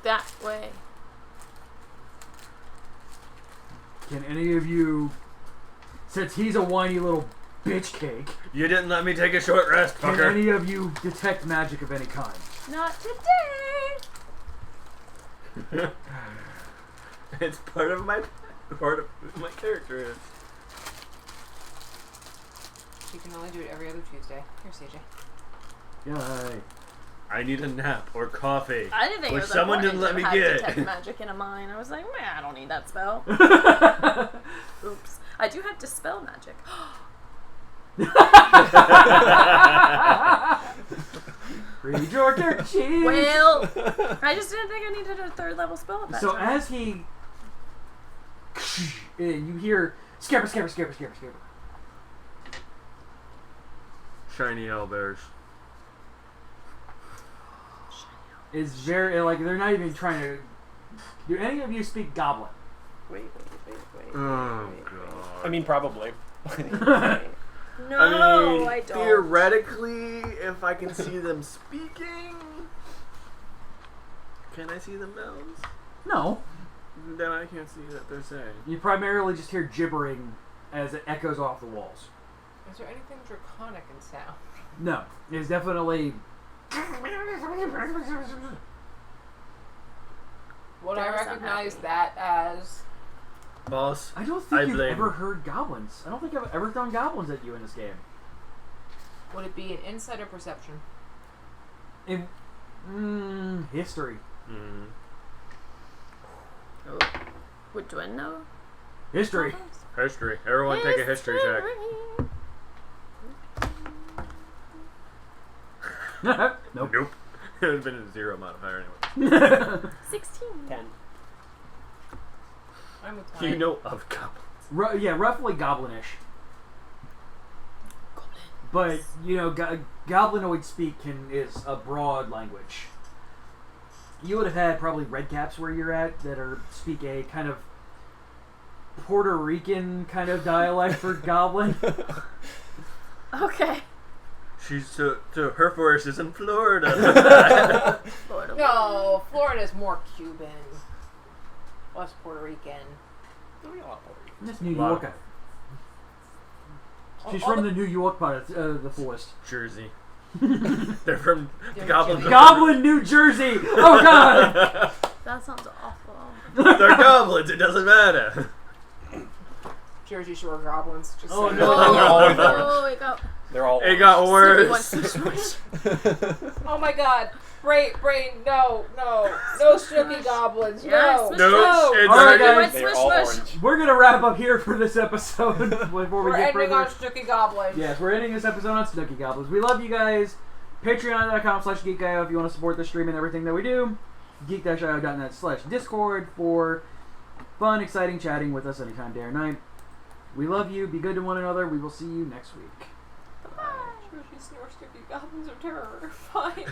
Speaker 2: that way.
Speaker 1: Can any of you, since he's a whiny little bitch cake,
Speaker 4: You didn't let me take a short rest,
Speaker 1: can
Speaker 4: fucker.
Speaker 1: any of you detect magic of any kind?
Speaker 2: Not today.
Speaker 4: It's part of my character.
Speaker 5: You can only do it every other Tuesday. Here, CJ.
Speaker 1: Yay.
Speaker 4: I need a nap or coffee.
Speaker 2: I didn't think
Speaker 4: Which
Speaker 2: it was
Speaker 4: someone
Speaker 2: important
Speaker 4: didn't let
Speaker 2: to
Speaker 4: me
Speaker 2: have
Speaker 4: get.
Speaker 2: detect magic in a mine. I was like, man, I don't need that spell. Oops. I do have dispel magic.
Speaker 1: Read your dirt sheet.
Speaker 2: Well, I just didn't think I needed a 3rd level spell at that
Speaker 1: So
Speaker 2: time.
Speaker 1: as he, you hear scamper, scamper, scamper, scamper, scamper.
Speaker 4: Shiny owlbears.
Speaker 1: Is very like they're not even trying to. Do any of you speak Goblin?
Speaker 2: Wait.
Speaker 4: Oh god.
Speaker 6: I mean, probably.
Speaker 2: No, I don't.
Speaker 4: Theoretically, if I can see them speaking, can I see the mouths?
Speaker 1: No.
Speaker 4: Then I can't see what they're saying.
Speaker 1: You primarily just hear gibbering as it echoes off the walls.
Speaker 5: Is there anything draconic in sound?
Speaker 1: No, it's definitely.
Speaker 5: Would I
Speaker 2: Does sound
Speaker 5: recognize
Speaker 2: happy.
Speaker 5: that as...
Speaker 4: Boss,
Speaker 1: I don't think
Speaker 4: I
Speaker 1: you've
Speaker 4: blame
Speaker 1: ever
Speaker 4: you.
Speaker 1: heard goblins. I don't think I've ever thrown goblins at you in this game.
Speaker 5: Would it be an insight or perception?
Speaker 1: In history.
Speaker 4: Mm.
Speaker 2: Oh. Would Dwayne know?
Speaker 1: History.
Speaker 4: History. Everyone take a history check.
Speaker 1: Nope.
Speaker 4: Nope. It would have been a 0 modifier anyway.
Speaker 2: 16.
Speaker 6: 10.
Speaker 5: I'm with
Speaker 4: You
Speaker 5: mine.
Speaker 4: know of goblins.
Speaker 1: Yeah, roughly goblinish. But, you know, goblinoid speak is a broad language. You would have had probably red caps where you're at that speak a kind of Puerto Rican kind of dialect for goblin.
Speaker 2: Okay.
Speaker 4: She's to her forest is in Florida.
Speaker 2: Florida.
Speaker 5: No, Florida's more Cuban. Less Puerto Rican.
Speaker 1: That's New
Speaker 4: Lot of-
Speaker 1: York. She's from the New York part of the forest.
Speaker 4: Jersey. They're from
Speaker 5: They're
Speaker 4: Goblin.
Speaker 5: Jersey.
Speaker 1: Goblin, New Jersey! Oh, God!
Speaker 2: That sounds awful.
Speaker 4: They're goblins. It doesn't matter.
Speaker 5: Jersey Shore goblins. Just
Speaker 1: Oh,
Speaker 5: saying.
Speaker 1: no.
Speaker 2: Oh, wake up.
Speaker 6: They're all
Speaker 4: It got
Speaker 2: Slippy
Speaker 4: worse.
Speaker 2: wants to smush.
Speaker 5: Oh my god. Brain, no. No Snooky goblins.
Speaker 2: Yeah,
Speaker 5: No.
Speaker 2: smush,
Speaker 4: No,
Speaker 2: smush.
Speaker 4: it's
Speaker 1: All right,
Speaker 4: already-
Speaker 1: guys.
Speaker 6: They're
Speaker 2: Smush,
Speaker 6: all
Speaker 2: smush.
Speaker 6: orange.
Speaker 1: We're gonna wrap up here for this episode before we
Speaker 5: We're
Speaker 1: get
Speaker 5: ending
Speaker 1: further.
Speaker 5: on Snooky goblins.
Speaker 1: Yes, we're ending this episode on Snooky Goblins. We love you guys. Patreon.com/geekio if you want to support the stream and everything that we do. Geek-io.net/Discord for fun, exciting chatting with us anytime, day or night. We love you. Be good to one another. We will see you next week.
Speaker 5: Jersey Snore Snooky goblins are terrifying.